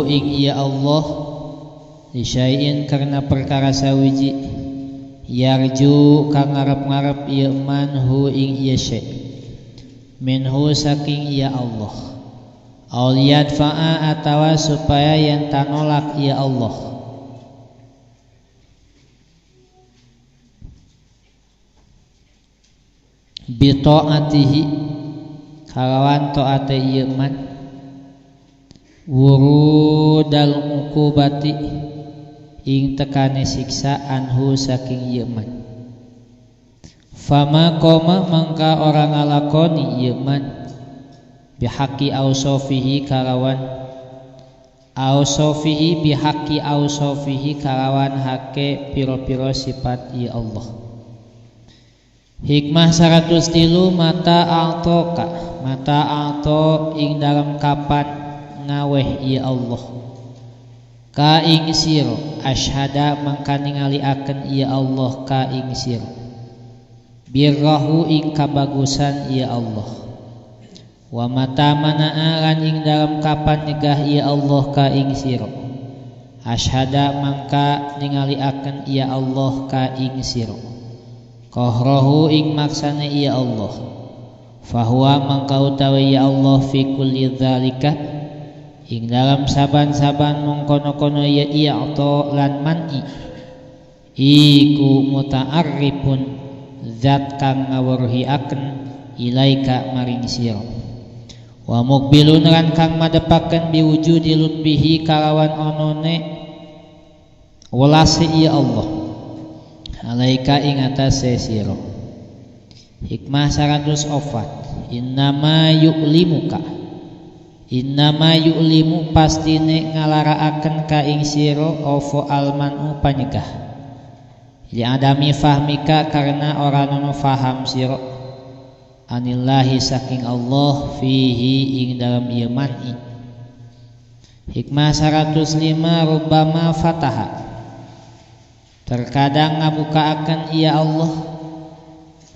hu ing ya Allah li syai'in karena perkara sawiji yarju kang ngarep-ngarep ieu man hu ing ieu syai' minhu saking ya Allah aul yadfa'a atawa supaya yang tanolak ya Allah bi ta'atihi kalawan ta'ate ieu man wurudal uqubati ing tekane siksa anhu saking ieu man fama qoma mangka orang ngalakoni ieu man bihaqi ausofihi kalawan ausofihi bihaqi ausofihi kalawan hake piro-piro sifat ieu Allah. Hikmah 103 mata a'to ing dalam kapan ngaweh ieu Allah ka ing sira asyhada mangka ningaliaken ieu Allah ka ing sira birrahu ing kabagusan ieu Allah wa mata mana'an ing dalam kapan nyegah ieu Allah ka ing sira asyhada mangka ningaliaken ieu Allah ka ing sira qahrahu ing maksane ieu Allah fahuwa mangka utawi ya Allah fi kulli dzalika ing dalam saban-saban mengkono-kono ya i'ta lan man'i iku muta'arrifun zat kang ngawruhiaken ilaika maring sira wa muqbilun lan kang madepaken biwujudi lutfihi kalawan onone welase ya Allah alaika ing atase sira. Hikmah 104 innama yu'limu pastine ngalaraaken ka ing sira apa almanu panyegah li adami fahmika karena ora ono faham sira anillahi saking Allah fihi ing dalam ieu man'i. Hikmah 105 rubbama fataha terkadang ngabukaaken ia Allah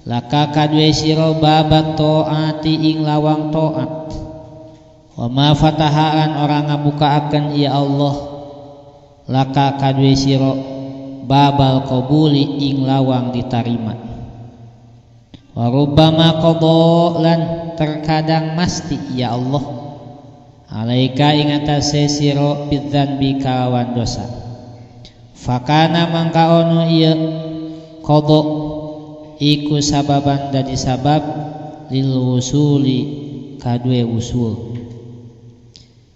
laka kadue sira babat taati ing lawang taat wa ma fatahaan orang ngabukaaken ya Allah laka kadue sira babal qabuli ing lawang ditarima wa rubbama qada lan terkadang masti ya Allah alaika ing atase sira bidzanbi kalawan dosa fakana mangka ono ieu qada iku sababan dadi sabab lil wusuli kadue wusul.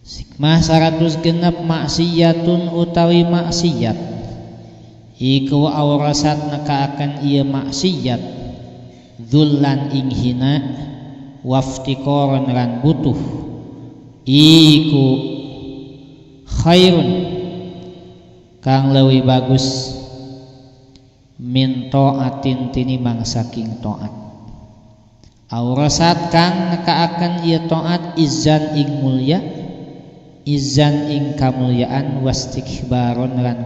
Hikmah 106 maksiyatun utawi maksiat iku aurasat nekaaken ieu maksiat dzullan ing hina waftiqaran lan butuh iku khairun kang leuwih bagus min taatin tinimbang saking taat aurasat kang nekaaken ieu taat izan ing mulya izan ing kamulyaan wastikbaron lan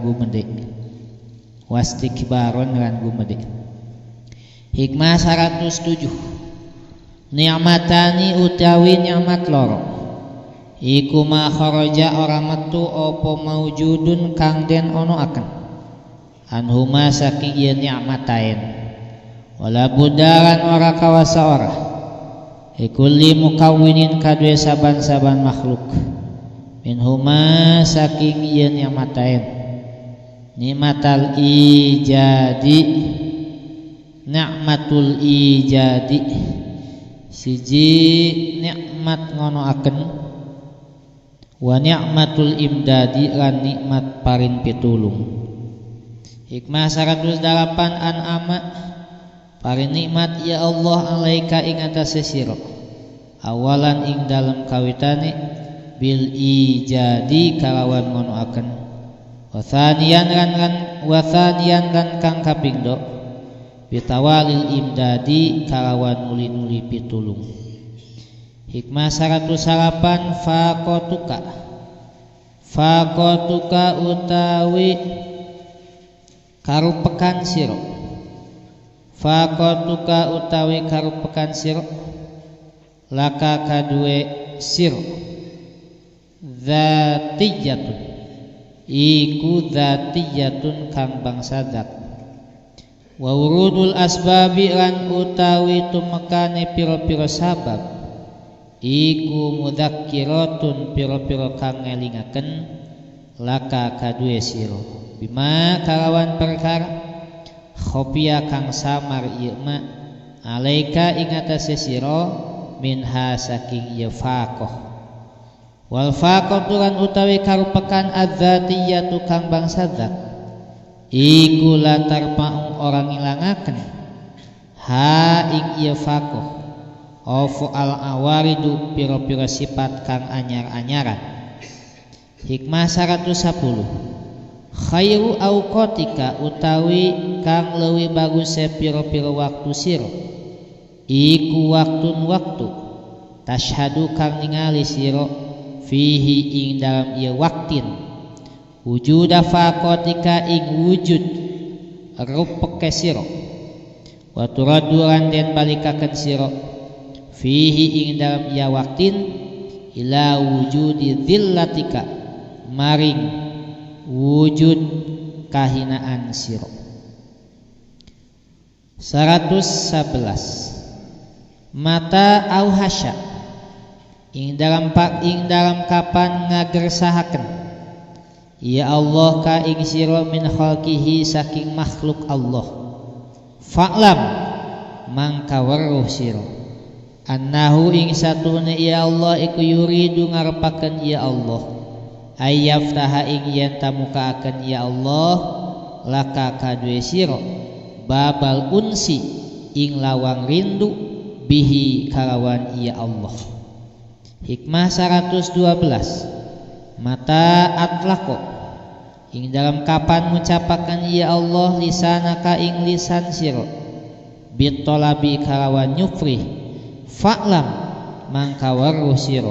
gumede Hikmah 107 ni'matani utawi nikmat loro iku ma kharaja ora metu apa maujudun kang den ono akan anhuma saking ieu nikmatain wala budaran ora kawasa ora ikulli mukawwinin kadue saban-saban makhluk minhuma saking ieu nikmatain nikmatul ijadi siji nikmat ngonoaken wa ni'matul imdadi lan nikmat paring pitulung. Hikmah 108 an'ama paring nikmat ya Allah alaika ing atase sira awalan ing dalem kawitane bil ijadi kalawan ngonoaken wa thaniyan lan kang kapindho bitawalil imdadi kalawan nuli-nuli pitulung. Hikmah 108 faqatuka utawi karupekan sira faqatuka utawi karupekan sira laka kadue sira dzatiyatun iku dzatiyatun kang bangsa zat. Wa urudul asbabi lan utawi tumekane pira-pira sabab iku mudzakkiratun pira-pira kang ngelingaken laka kadue sira bima kalawan perkara khofia kang samar ieu ma alaika ing atase sira minha saking ieu faqah. Wal faqatu lan utawi karupakan adzatiyatu kang bangsa zat iku latar paung orang ngilangaken ha ing ieu faqah ofu al awaridu pira-pira sifat kang anyar-anyaran. Hikmah 110 khairu auqatika utawi kang leuwih bagus pira-pira waktu sira iku waktun waktu tashhadu kang ningali sira fihi ing dalam ieu waktin wujuda faqatika ing wujud rupeke sira wa turaddu lan den balikaken sira fihi ing dalam ia waktin ila wujudi dzillatika maring wujud kahinaan sira. 111 mata au hasya ing dalam kapan ngagersahaken ya Allah ka ing sira min khalqihi saking makhluk Allah fa'lam mangka weruh sira annahu ing satune ya Allah iku yuridu ngarepaken ya Allah ayyaftaha ing yen tamukaaken ya Allah laka kadue sira babal unsi ing lawang rindu bihi kalawan ya Allah. Hikmah 112 mata atlaqo ing dalam kapan ngucapaken ya Allah lisanaka ing lisan sira bitolabi kalawan nyufri fa'lam mangka weruh sira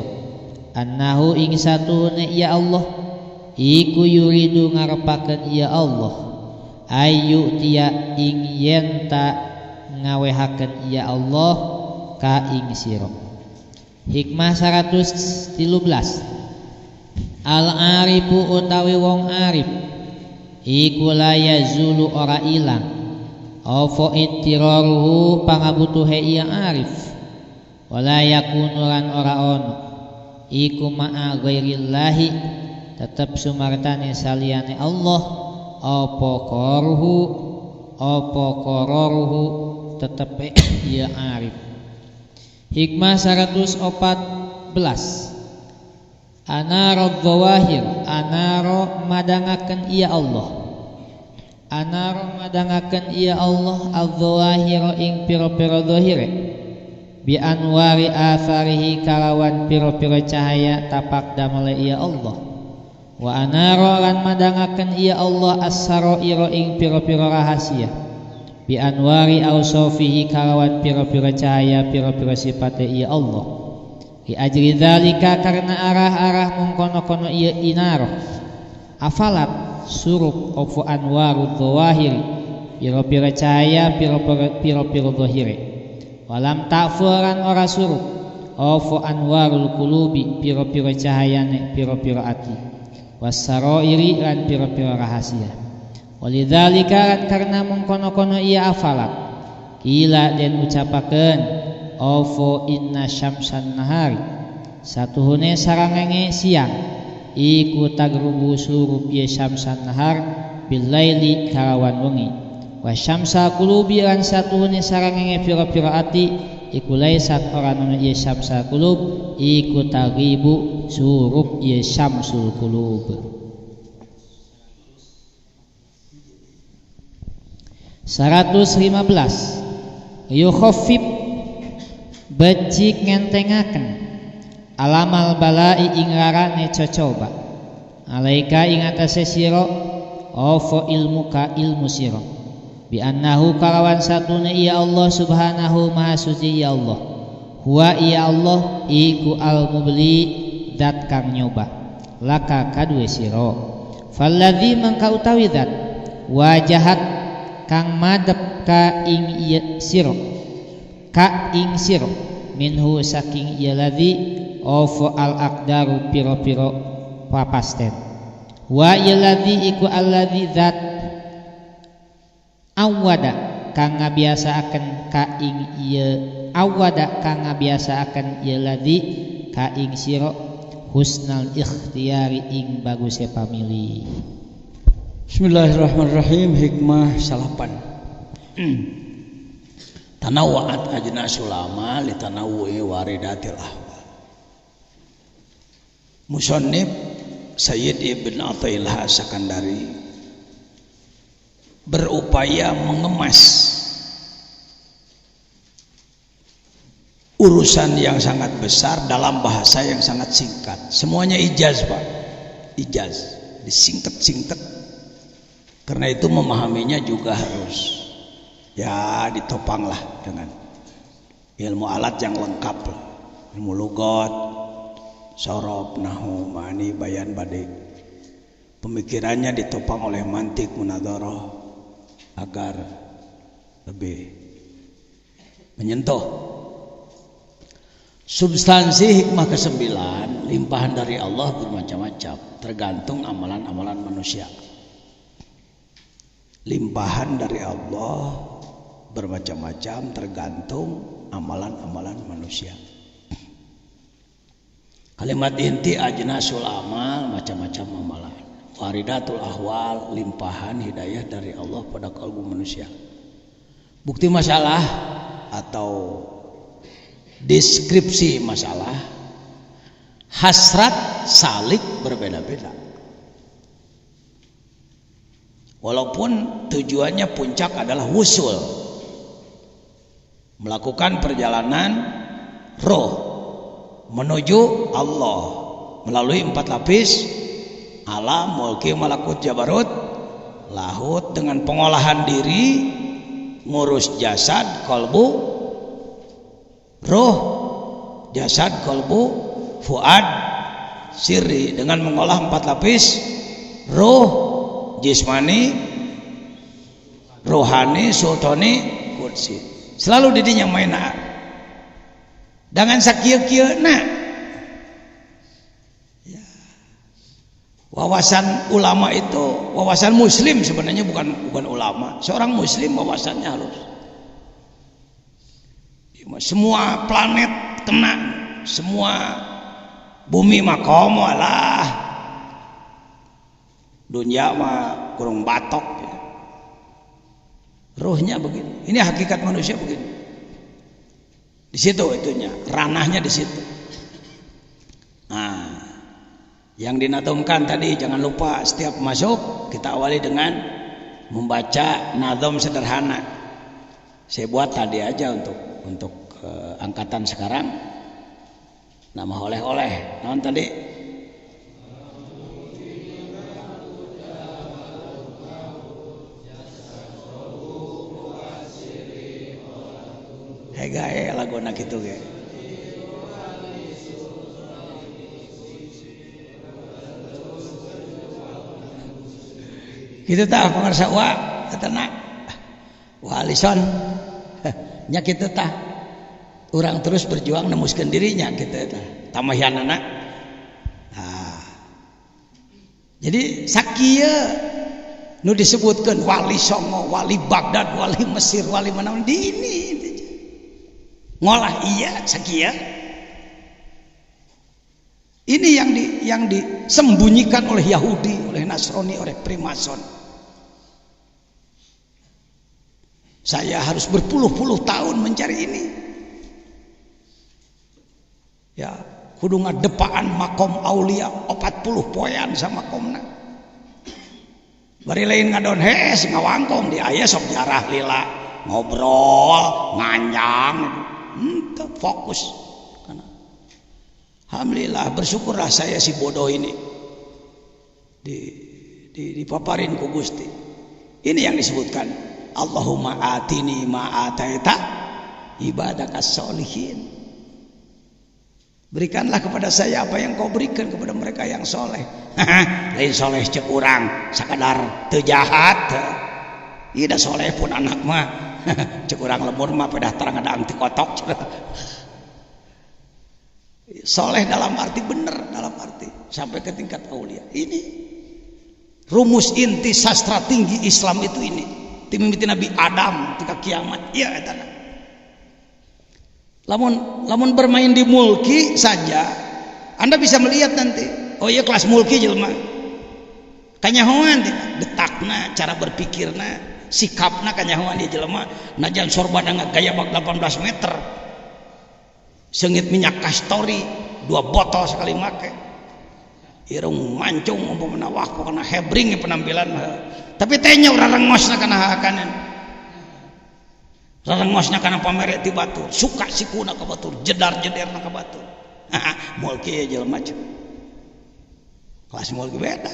annahu ing satune ya Allah iku yuridu ngarepaken ya Allah ayu tiya ing yenta ngawehaken ya Allah ka ing sira. Hikmah 113 al arifu utawi wong arif iku la yazulu ora ilang apa ittiraruhu pangabutuhe iya arif wala yakunu lan ora ono iku ma'a ghairillahi tetep sumartane saliyane Allah apa qaruhu tetep iya arif. Hikmah 114 anaro dzawahir anaro madangaken iya Allah anaro madangaken iya Allah adzawahir ing pira-pira zahire bi anwari atharihi kalawan pira-pira cahaya tapak damel iya Allah wa anaro lan madangaken iya Allah as-sarair ing pira-pira rahasia bi anwari ausofihi kalawan pira-pira cahaya pira-pira sifate iya Allah Ki ajri dzalika karena arah-arah mengkono-kono ieu inaro afalat surup ofu anwaru dzawahiri pira-pira cahaya pira-pira zahire walam ta'furan ora surup ofu anwarul qulubi pira-pira cahayane pira-pira ati wasarairi lan pira-pira rahasia walidzalika karena mengkono-kono ia afalat kila den ucapakeun Ovo inna syamsan nahari satuhune sarangenge siang iku tagrubu surup ye syamsan nahar billaili kalawan wengi wa syamsa qulubi lan satuhune sarangenge pira-pira ati iku laisat ora ana ye syamsa qulub iku tagribu surup ye syamsul qulub. 115 yukhaffif becik ngentengaken alamal balai ing larane cocoba alaika ing atase sira opo ilmuka ilmu sira bi annahu kalawan satune ya Allah subhanahu maha suci ya Allah huwa ya Allah iku al mubli dat kang nyoba laka kadue sira falladzi mangka utawi dat wajahat kang madhep ka ing sira ka ing sira minhu saking ieu ladzi Ofo al aqdaru piro-piro papasten. Wa illadzi iku alladzi zat awada kang ngabiasaaken ka ing ieu awada kang ngabiasaaken ieu ladzi ka ing sira husnal ikhtiyari ing baguse pamilih. Bismillahirrahmanirrahim. Hikmah salapan. Tanawwa'at ajnasul amal li tanawwu'i waridatil ahwal. Musannif Sayyid Ibn Athaillah As-Sakandari berupaya mengemas urusan yang sangat besar dalam bahasa yang sangat singkat. Semuanya ijaz, Pak. Ijaz, disingkat-singkat. Karena itu memahaminya juga harus ya ditopanglah dengan ilmu alat yang lengkap, ilmu lugat, sorob, nahu, ma'ani, bayan, badi. Pemikirannya ditopang oleh mantik, munadharah agar lebih menyentuh. Substansi hikmah ke-9, limpahan dari Allah bermacam-macam, tergantung amalan-amalan manusia. Limpahan dari Allah bermacam-macam, tergantung amalan-amalan manusia. Kalimat inti ajnasul amal, macam-macam amalan. Waridatul ahwal, limpahan hidayah dari Allah pada kalbu manusia. Bukti masalah atau deskripsi masalah, hasrat salik berbeda-beda. Walaupun tujuannya puncak adalah wusul, melakukan perjalanan roh menuju Allah melalui 4 lapis alam, mulki, malakut, jabarut, lahut, dengan pengolahan diri, ngurus jasad, kolbu, roh, jasad, kolbu, fuad, sirri, dengan mengolah 4 lapis roh, jismani, rohani, sultani, kursi. Selalu didinya mainan dengan sakieu-kieu-na ya. Wawasan ulama itu wawasan muslim, sebenarnya bukan ulama. Seorang muslim wawasannya halus. Semua planet kena, semua bumi makom walah, dunia mah kurung batok ya. Ruhnya begini. Ini hakikat manusia begini. Di situ itunya, ranahnya di situ. Nah, yang dinadumkan tadi jangan lupa setiap masuk kita awali dengan membaca nadom sederhana. Saya buat tadi aja untuk angkatan sekarang. Nama oleh-oleh. Naon tadi? Gae laguna gitu ge. Kitu tah pangarsa wa katana. Wa alison. Nya kitu tah. Urang terus berjuang nemuskeun dirinya kitu tah. Tamahianana. Nah. Jadi sakieu nu disebutkeun wali Songo, wali Baghdad, wali Mesir, wali mana di ini. Ngolah iya sakia. Ini yang disembunyikan oleh Yahudi, oleh Nasrani, oleh Primason. Saya harus berpuluh-puluh tahun mencari ini. Ya, kudu ngadepaan makom aulia 40 poean sama makomna. Bari lain ngadon hees ngawangkong di aya sok jarah lila ngobrol nganjang. Fokus. Alhamdulillah, bersyukurlah saya si bodoh ini dipaparin ku Gusti. Ini yang disebutkan Allahumma atini ma ataita ibadakas sholihin. Berikanlah kepada saya apa yang kau berikan kepada mereka yang soleh. Lain soleh cek urang sakadar teu jahat. Ieu da soleh pun anak mah cek urang lemur mah pedah terang ada anti kotok. soleh dalam arti benar, dalam arti sampai ke tingkat aulia. Ini rumus inti sastra tinggi Islam itu ini. Timimiti Nabi Adam ketika kiamat. Iya eta. Lamun bermain di mulki saja, Anda bisa melihat nanti. Oh iya kelas mulki jelema. Kanyahoan detakna, cara berpikirna, sikapna kanyahoan dia jelema. Najan sorban gaya bak 18 meter. Sengit minyak kastori 2 botol sekali make. Irung mancung umpamana wah pokona hebring penampilan. Tapi tanya rarengosna kana hakanan. Rarengosna kana pamere ti batur, suka sikuna ka batur, jedar-jederna ka batur. Mulki jelema mah. Kelas mulki beda.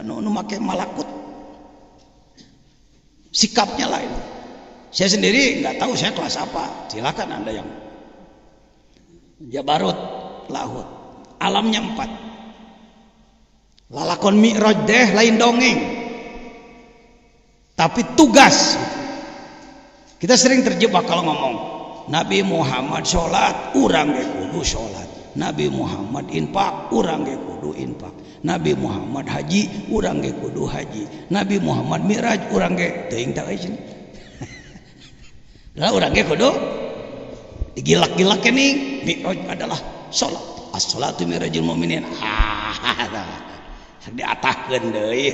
Nu make malakut. Sikapnya lain. Saya sendiri nggak tahu saya kelas apa. Silakan Anda yang Jabarut, Lahut. Alamnya 4. Lalakon mi'raj deh lain dongeng. Tapi tugas. Kita sering terjebak kalau ngomong Nabi Muhammad sholat, urang ge kudu sholat. Nabi Muhammad infak, urang ge kudu infak. Nabi Muhammad haji, urang ge kudu haji. Nabi Muhammad mi'raj, urang ge teuing tah euy. Lah urang ge kudu digilak-gilak ini mi'raj adalah sholat. As-sholatu mi'rajul mu'minin. Diatahkeun deui.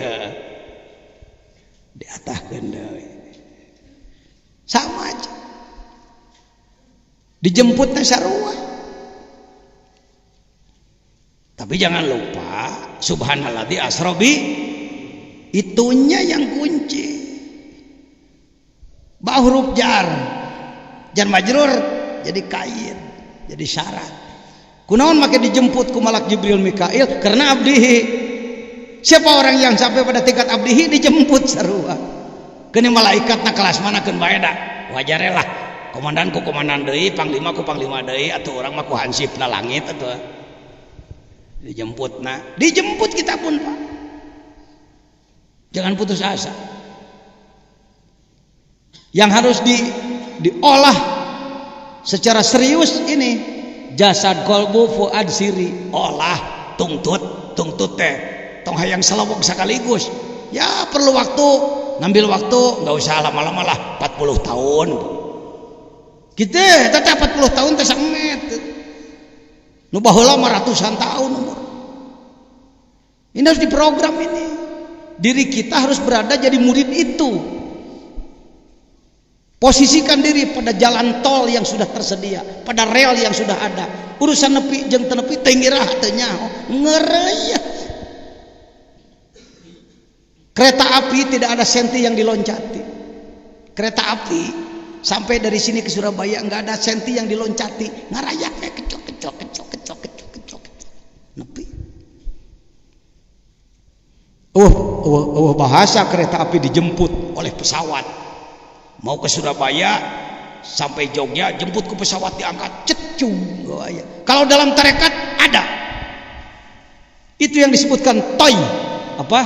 Diatahkeun deui. Sama aja. Dijemputna sarua. Tapi jangan lupa subhanalladzi asrobi itunya yang kunci. Ba huruf jar majrur jadi kain, jadi syarat. Kunaon make dijemput ku malak Jibril Mikail karena abdihi. Siapa orang yang sampai pada tingkat abdihi dijemput sarua. Keuni malaikatna kelas mana keun bae da. Wajar lah. Komandan ku komandan deui, panglima ku panglima deui, atuh urang mah ku hansipna langit atuh. Dijemput kita pun Pak. Jangan putus asa. Yang harus diolah secara serius ini jasad kolbu fuad siri, olah tungtut teh tong hayang salawok sekaligus ya perlu waktu, ngambil waktu, nggak usah lama-lama lah 40 tahun kita tetap 40 tahun tersangmet nu baheula mah ratusan tahun umur ini harus diprogram ini diri kita harus berada jadi murid itu. Posisikan diri pada jalan tol yang sudah tersedia, pada rel yang sudah ada. Urusan nepi jeung teu nepi teu ngirah teu nyaho, ngeureuy. Kereta api tidak ada senti yang diloncati. Kereta api sampai dari sini ke Surabaya enggak ada senti yang diloncati, ngarayak kayak kecok. Nepi. Bahasa kereta api dijemput oleh pesawat. Mau ke Surabaya sampai Jogja jemput ke pesawat diangkat cecung. Kalau dalam tarekat ada itu yang disebutkan toy apa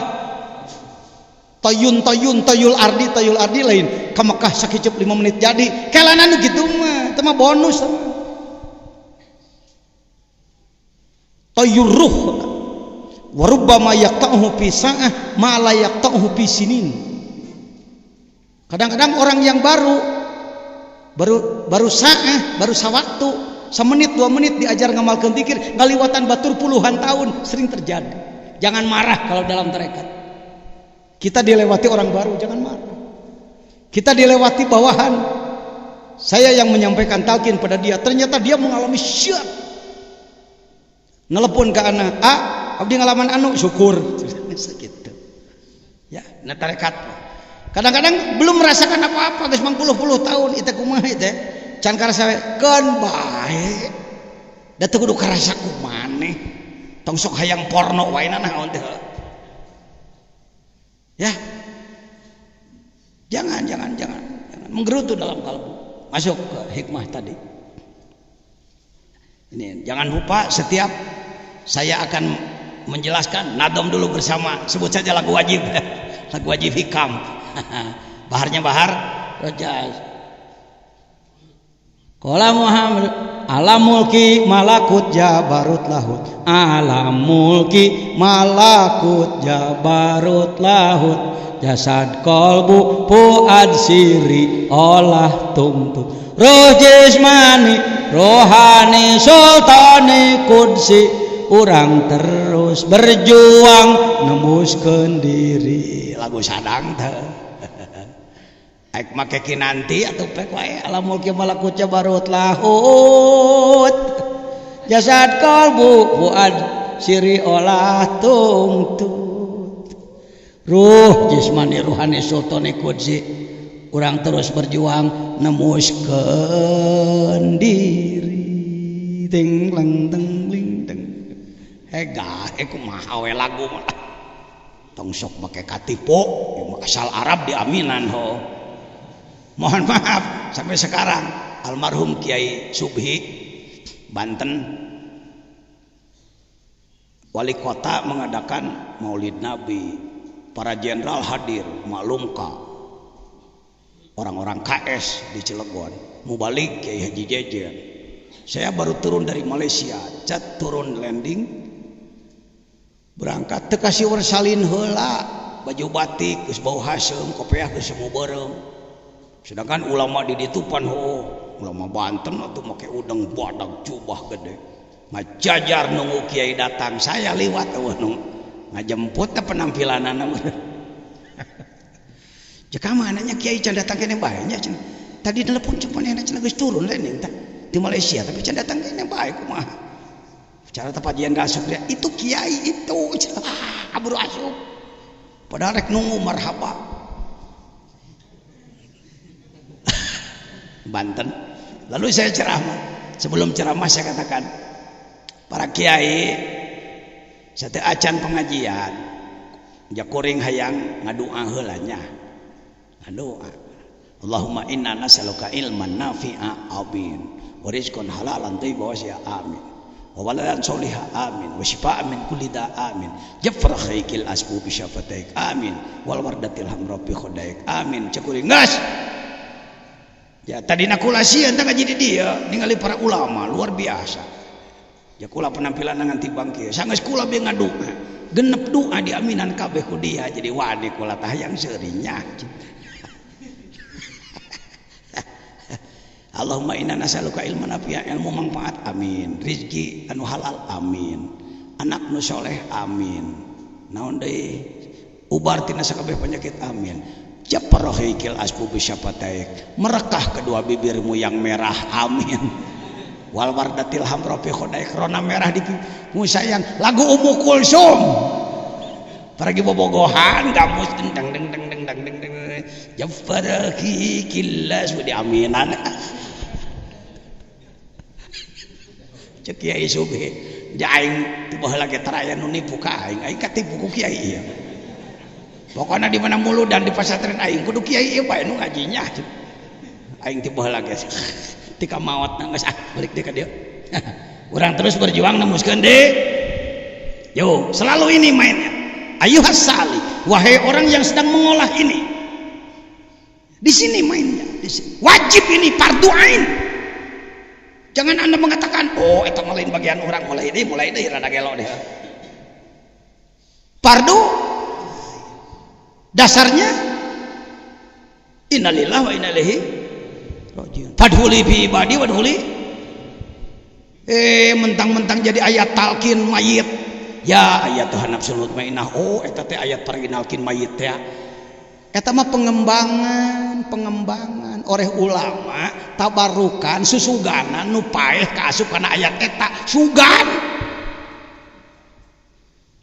toyul ardi lain ke Mekah sakicep 5 menit jadi kelana nu gitu mah itu mah bonus toyul ruh warubbama yaqta'uhu fi sa'ah ma la yaqta'uhu fi sinin. Kadang-kadang orang yang baru sawaktu, semenit 2 menit diajar ngamalkeun zikir, ngaliwatan batur puluhan tahun, sering terjadi. Jangan marah kalau dalam tarekat. Kita dilewati orang baru, jangan marah. Kita dilewati bawahan. Saya yang menyampaikan talqin pada dia, ternyata dia mengalami syok. Nelepon ke anak, abdi ngalaman anu syukur. Segitu. Ya, na tarekat. Kadang-kadang belum merasakan apa-apa geus 50 tahun itu kumaha teh can karasa keun bae da teu kudu karasa kumaneh tong sok hayang porno wae naon teh ya jangan menggerutu dalam kalbu masuk ke hikmah tadi ini jangan lupa setiap saya akan menjelaskan nadom dulu bersama sebut saja lagu wajib hikam baharnya bahar rojas Qala Muhammad alam mulki malakut jabarut lahut, alam mulki malakut jabarut lahut, jasad kolbu fuad siri olah tumtut, roh jismani rohani sultani kudsi, urang terus berjuang nembuskeun diri. Lagu sadang teh aik make kinanti atuh pek wae alam mulki malakut jabarut lahut, jasad kolbu fuad siri olah tumtut, ruh jismani ruhani sultani kudsi, urang terus berjuang nemuskeun diri. Ting leng teng ling teng hega kumaha we lagu mah tong sok make katipu asal Arab di aminan ho. Mohon maaf sampai sekarang almarhum Kiai Subhi Banten wali kota mengadakan Maulid Nabi, para jenderal hadir, maklumka orang-orang KS di Cilegon, mubalik Kiai Haji Jejen. Saya baru turun dari Malaysia, cat turun landing berangkat teu kasih salin heula, baju batik geus bau hasem, kopiah geus semu beureum. Sedangkan ulama di ditupan ulama Banten atau make udang badag jubah gede ngajajar nunggu kiai datang, saya liwat ngajemput penampilanana jika mananya kiai can datang kene bae nya tadi telepon cuman enak cenah geus turun landing di Malaysia tapi can datang kene bae kumaha cara tepajian gasuk dia itu kiai itu aburu asup padahal rek nunggu marhaba Banten. Lalu saya ceramah. Sebelum ceramah saya katakan, para kiai sate acan pengajian jakuring hayang ngadua heula nya. Ngadua. Allahumma inna nas'aluka ilman nafi'a amin wa rizqan halalan thayyiban amin. Wa waladan sholiha amin wa shifaa min kulli da amin. Jafar khaykil asbu bi syafataik amin wal wardatil hamra bi khodaik amin. Jakuring gas. Ya tadi nakulasian tangga jadi dia ningali para ulama luar biasa. Ya kula penampilan nganti bangke. Sanggeus kula be ngadoa. Genep doa di aminan kabeh ku dia jadi wani kula tah yang seurinya. Allahumma inna nas'aluka ilman nafi'a, ilmu manfaat amin. Rizki anu halal amin. Anak nu soleh amin. Naon deui? Ubar tina sakabeh penyakit amin. Japarohikil asbu bisyapataik, merekah kedua bibirmu yang merah amin. Wal wardatil hamra fi khodaik, rona merah di sayang. Lagu Ummu Kulsum pergi bobogohan gamus deng deng deng deng deng deng deng japarohikil asbu di aminan. Cek Kiai Subhi jaing tiba lagi teraya nu nipu ka aing katipu ku kiai ieu. Pokoknya di mana mulu dan di pesantren aing kudu kiai ieu bae nu ngajinya. Aing tiba lagi tika maot geus balik deui ka dieu. Urang terus berjuang nemuskeun deui. Yo, selalu ini mainnya. Ayuhas sali, wahai orang yang sedang mengolah ini. Di sini mainnya, di sini. Wajib ini fardu ain. Jangan Anda mengatakan, "Oh, itu lain bagian orang mulai deui rada gelo deh." Fardu dasarnya innalillahi wa inna ilaihi rajiun. Fadhuli bi ibadi wadhuli mentang-mentang jadi ayat talqin mayit. Ya ayatuhan nafsul mutmainnah. Oh eta teh ayat parinalkin mayit teh. Eta mah pengembangan oleh ulama tabarukan susuganan nu paeh kaasup kana ayat eta sugan.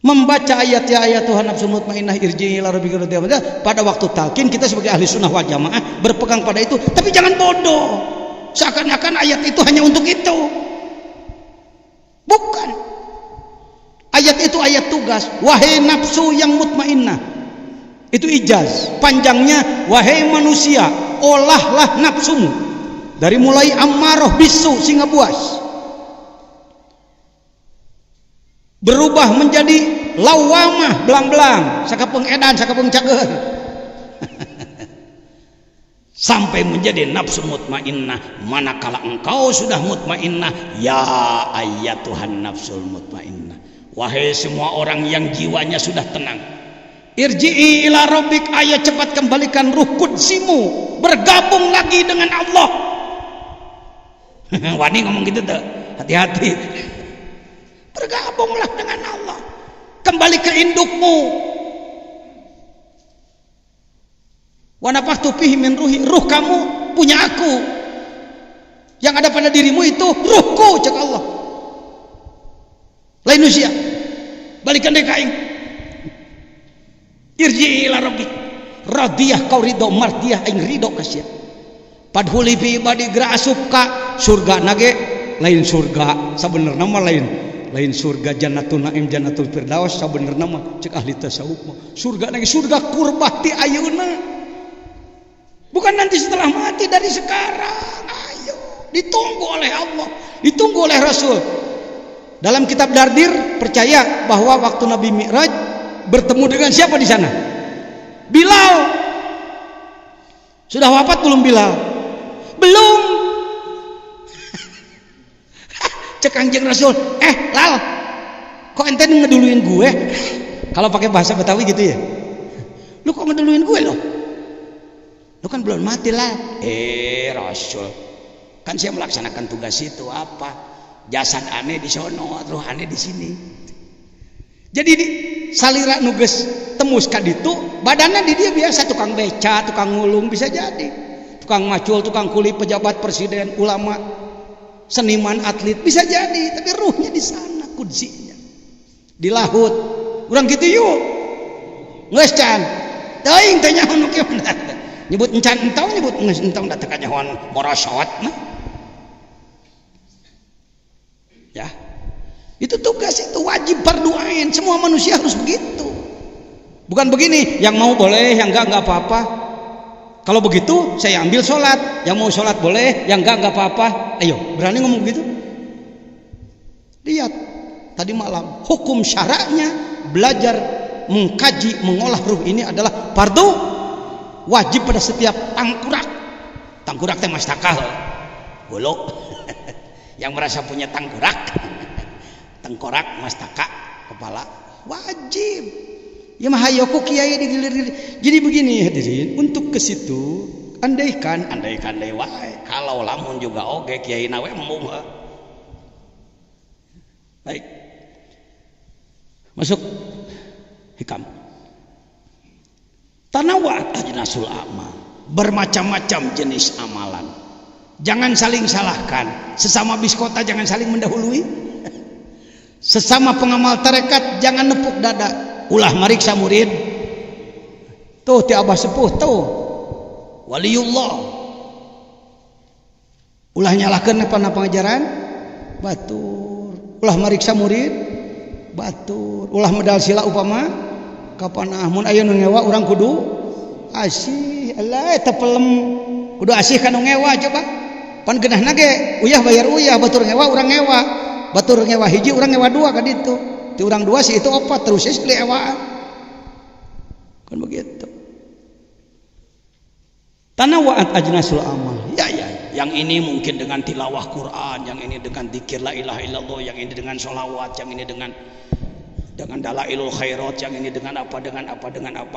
Membaca ayat ya ayat Tuhan nafsul mutmainnah irji'i ila rabbika radhiyallahu pada waktu talqin kita sebagai ahli sunnah wal jamaah berpegang pada itu, tapi jangan bodoh seakan-akan ayat itu hanya untuk itu. Bukan, ayat itu ayat tugas. Wahai nafsu yang mutmainnah, itu ijaz panjangnya. Wahai manusia, olahlah nafsumu dari mulai ammaroh bisu singa buas berubah menjadi lawamah belang-belang sakapeung edan sakapeung cager. sampai menjadi nafsu mutmainnah. Manakala engkau sudah mutmainnah, ya ayyatuhan nafsul mutmainnah, wahai semua orang yang jiwanya sudah tenang, irji'i ila rabbik, ayat cepat kembalikan ruh kudsimu, bergabung lagi dengan Allah. Wani ngomong gitu tuh, hati-hati. Bergabunglah dengan Allah, kembali ke indukmu. Wa nafakhtu fihi min ruhi, ruh kamu punya aku, yang ada pada dirimu itu ruhku, cek Allah. Lain usia, balikan deh kaing. Irji'i ila rabbik, radiyah kau ridho, mardiyah aing ridho kasih. Padhuli fi ibadi gra asupka, surga nage lain surga sabenerna mah lain surga jannatul naim jannatul firdaus sabenerna mah cek ahli tasawuf mah surga nage surga kurbah ti ayeuna, bukan nanti setelah mati, dari sekarang. Ayo, ditunggu oleh Allah, ditunggu oleh Rasul. Dalam kitab Dardir percaya bahwa waktu Nabi Mi'raj bertemu dengan siapa di sana? Bilal. Sudah wafat belum Bilal? Belum. Cek Kanjeng Rasul, Lal, kok ente ngeduluin gue? Kalau pakai bahasa Betawi gitu ya, lu kok ngeduluin gue loh? Lu kan belum mati lah. Rasul, kan saya melaksanakan tugas itu. Apa? Jasad aneh di sono, roh aneh di sini. Jadi salira nuges temus kaditu, badannya di dia biasa tukang beca, tukang ngulung, bisa jadi tukang macul, tukang kuli, pejabat, presiden, ulama, seniman, atlet, bisa jadi. Tapi ruhnya di sana, kudsinya di laut. Urang gitu yuk, nges can teuing teh nyaho nu kieu nyebut encan entong, nyebut nges entong da teu kanyahoan morosot mah. Ya, itu tugas, itu wajib farduain. Semua manusia harus begitu. Bukan begini, yang mau boleh, yang enggak apa-apa. Kalau begitu saya ambil sholat, yang mau sholat boleh, yang enggak apa-apa. Ayo, berani ngomong begitu? Lihat tadi malam, hukum syara'nya belajar mengkaji, mengolah ruh ini adalah fardu wajib pada setiap tangkurak. Tangkurak teh mastakah golok. Yang merasa punya tangkurak, tengkorak, mastaka, kepala, wajib. Ya mah hayoku kiai digilir-gilir. Jadi begini hadirin, untuk ke situ andaikan deui wae, kalau lamun juga oge kiai nawe emung. Baik. Masuk hikam. Tanawwa'at ajnasul amal, bermacam-macam jenis amalan. Jangan saling salahkan. Sesama biskota jangan saling mendahului. Sesama pengamal tarekat jangan nepuk dada. Ulah mariksa murid. Tuh ti abah sepuh tuh, waliullah. Ulah nyalahkeun nepana pangajaran, batur. Ulah mariksa murid, batur. Ulah medal sila upama kapanah mun aya nu ngewa urang kudu asih. Alah eta pelem kudu asih ka nu ngewa coba. Pan geunahna ge uyah bayar uyah, batur ngewa urang ngewa. Batur ngewa hiji urang ngewa dua ka ditu. Ti urang dua sih itu opat terus istri ewaan. Kan begitu. Tanawwa'at ajnasul amal. Ya, yang ini mungkin dengan tilawah Quran, yang ini dengan dzikir la ilaha illallah, yang ini dengan sholawat, yang ini dengan dalailul khairat, yang ini dengan apa.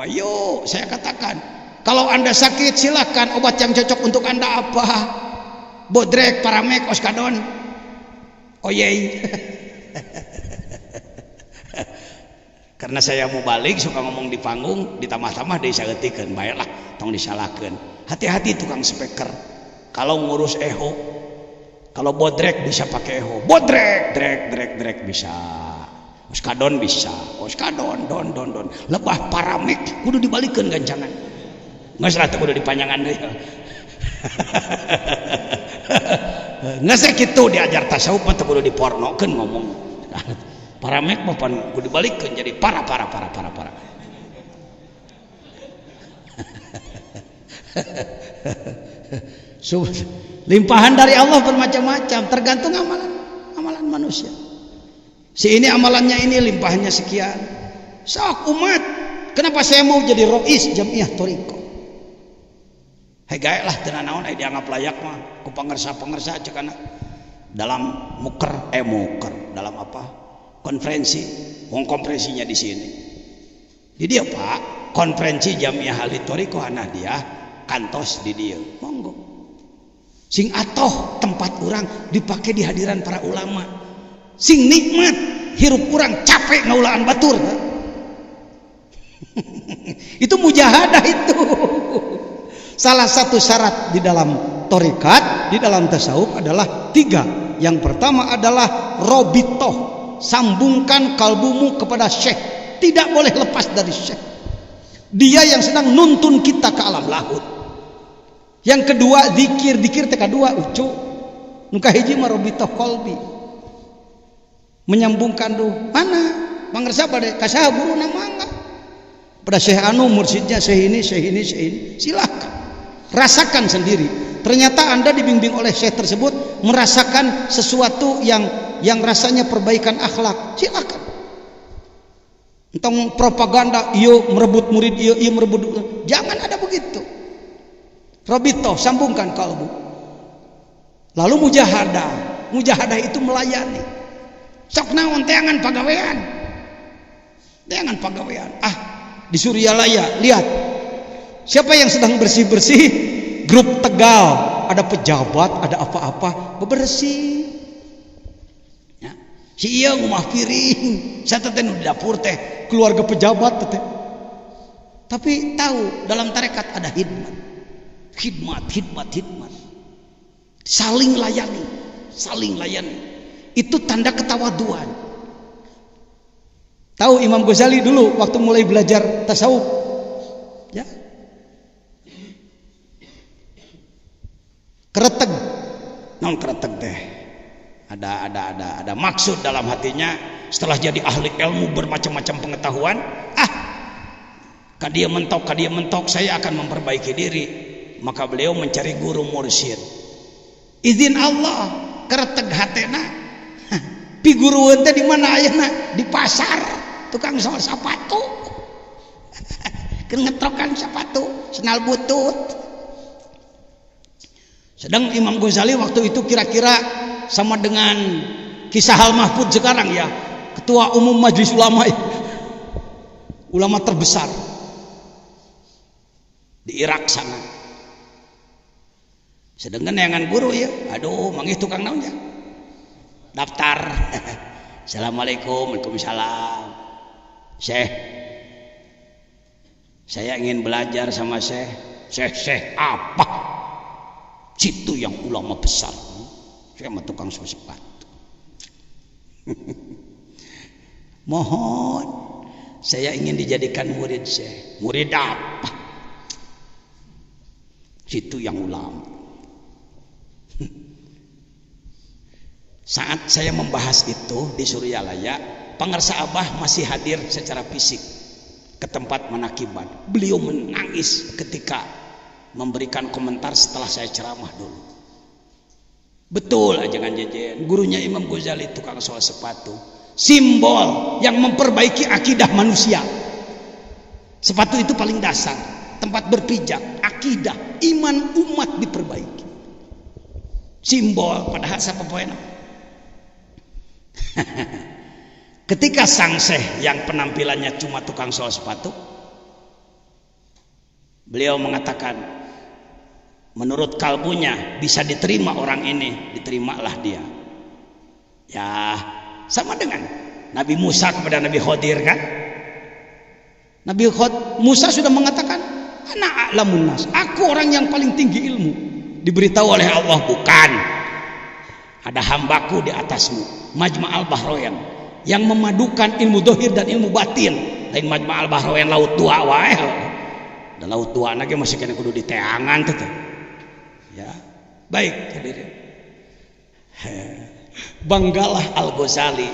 Yuk, saya katakan, kalau Anda sakit silakan, obat yang cocok untuk Anda apa? Bodrek, Paramek, Oskadon. Oyey. Karena saya mau balik suka ngomong di panggung, ditambah-tambah disageutikeun, baiklah tong disalahkeun. Hati-hati tukang speaker. Kalau ngurus eho, kalau bodrek bisa pakai eho. Bodrek, drek bisa. Oskadon bisa. Oskadon, don. Lebah Paramek kudu dibalikeun gancangan. Geus lah teh kudu dipanjangan deui. Geus kitu diajar tasawuf mah teu kudu dipornokeun ngomong. Paramek mah pan kudu dibalikeun jadi para. Limpahan dari Allah bermacam-macam, tergantung amalan manusia. Si ini amalannya ini, limpahannya sekian. Sok umat, kenapa saya mau jadi rois jamiah thariqah? gae lah teu naon dianggap layak mah ku pangersa-pangersa cekana dalam muker dalam apa konferensi wong konferensinya di sini di dia Pak konferensi Jamiah Ahli Thoriqah dia kantos di dia monggo sing atoh tempat orang dipakai di hadiran para ulama sing nikmat hirup orang capek ngaulaan batur itu mujahadah itu salah satu syarat di dalam thoriqat di dalam tasawuf adalah 3. Yang pertama adalah robitoh, sambungkan kalbumu kepada syekh, tidak boleh lepas dari syekh, dia yang sedang nuntun kita ke alam lahut. Yang kedua zikir teka dua ucu nuka hiji mah robitoh qalbi, menyambungkan mana pangersa bade ka saha guru namangga pada syekh anu mursyidnya syekh ini silakan rasakan sendiri. Ternyata Anda dibimbing oleh syekh tersebut merasakan sesuatu yang rasanya perbaikan akhlak, silakan. Tentang propaganda iyo merebut murid iyo merebut, jangan ada begitu. Robitoh, sambungkan kalbu. Lalu mujahadah itu melayani. Sok naon teangan pagawean. Di Suryalaya lihat siapa yang sedang bersih-bersih grup Tegal, ada pejabat, ada apa-apa bebersih ya. Si iya ngumah piring saya teh di dapur teh keluarga pejabat teh, tapi tahu dalam tarekat ada hikmat, saling layani itu tanda ketawaduan. Tahu Imam Ghazali dulu waktu mulai belajar tasawuf ya, kereteg teh ada maksud dalam hatinya setelah jadi ahli ilmu bermacam-macam pengetahuan dia mentok saya akan memperbaiki diri, maka beliau mencari guru mursyid. Izin Allah kereteg hatena pi guru teh di mana ayeuna? Di pasar tukang sol sepatu ngetrokan sepatu senal butut. Sedang Imam Ghazali waktu itu kira-kira sama dengan kisah Al Mahfud sekarang ya, ketua umum majelis ulama terbesar di Irak sana. Sedangkan yangan guru ya, aduh manggih tukang naon ya, daftar. Assalamualaikum, waalaikumsalam. Syekh, saya ingin belajar sama Syekh. Syekh apa? Situ yang ulama besar. Saya mah tukang sepatu. Mohon, saya ingin dijadikan murid Syekh. Murid apa? Situ yang ulama. Saat saya membahas itu di Suryalaya, Pangersa Abah masih hadir secara fisik ke tempat manakiban. Beliau menangis ketika memberikan komentar setelah saya ceramah dulu. Betul aja kan jejen, gurunya Imam Ghazali tukang sol sepatu, simbol yang memperbaiki akidah manusia. Sepatu itu paling dasar, tempat berpijak, akidah, iman umat diperbaiki. Simbol padahal siapa poena. Ketika sang syekh yang penampilannya cuma tukang sol sepatu, beliau mengatakan menurut kalbunya bisa diterima orang ini, diterimalah dia. Ya sama dengan Nabi Musa kepada Nabi Khidir kan. Nabi Musa sudah mengatakan ana a'lamun nas, aku orang yang paling tinggi ilmu. Diberitahu oleh Allah, bukan, ada hambaku di atasmu, Majma'al Bahrain, yang memadukan ilmu dohir dan ilmu batin. Lain Majma'al Bahrain laut tua wae. Dan laut tua lagi masih kena kudu diteangan tuh. Ya, baik hadirin. Banggalah Al-Ghazali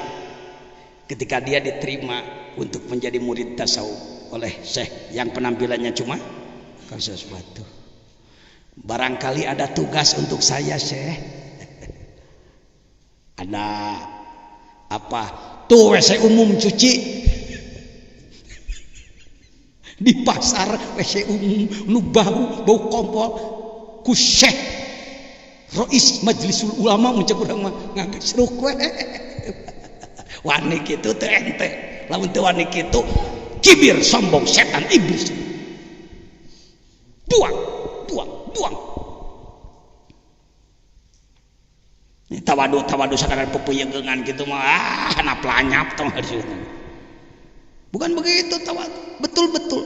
ketika dia diterima untuk menjadi murid tasawuf oleh syekh yang penampilannya cuma kasus sepatu. Barangkali ada tugas untuk saya, Syekh. Ada apa? Tuh WC umum cuci di pasar, WC umum nu bau kompol. ku Syekh Rais Majlisul Ulama muncak urang mah ngagesruk we. Wani kitu teu ente. Lamun teu wani kitu kibir, sombong, setan, iblis. Buang. Ini tawadu sakadar pepuyeungan gitu mah hana planyap tong hareuseun. Bukan begitu tawadu, betul-betul.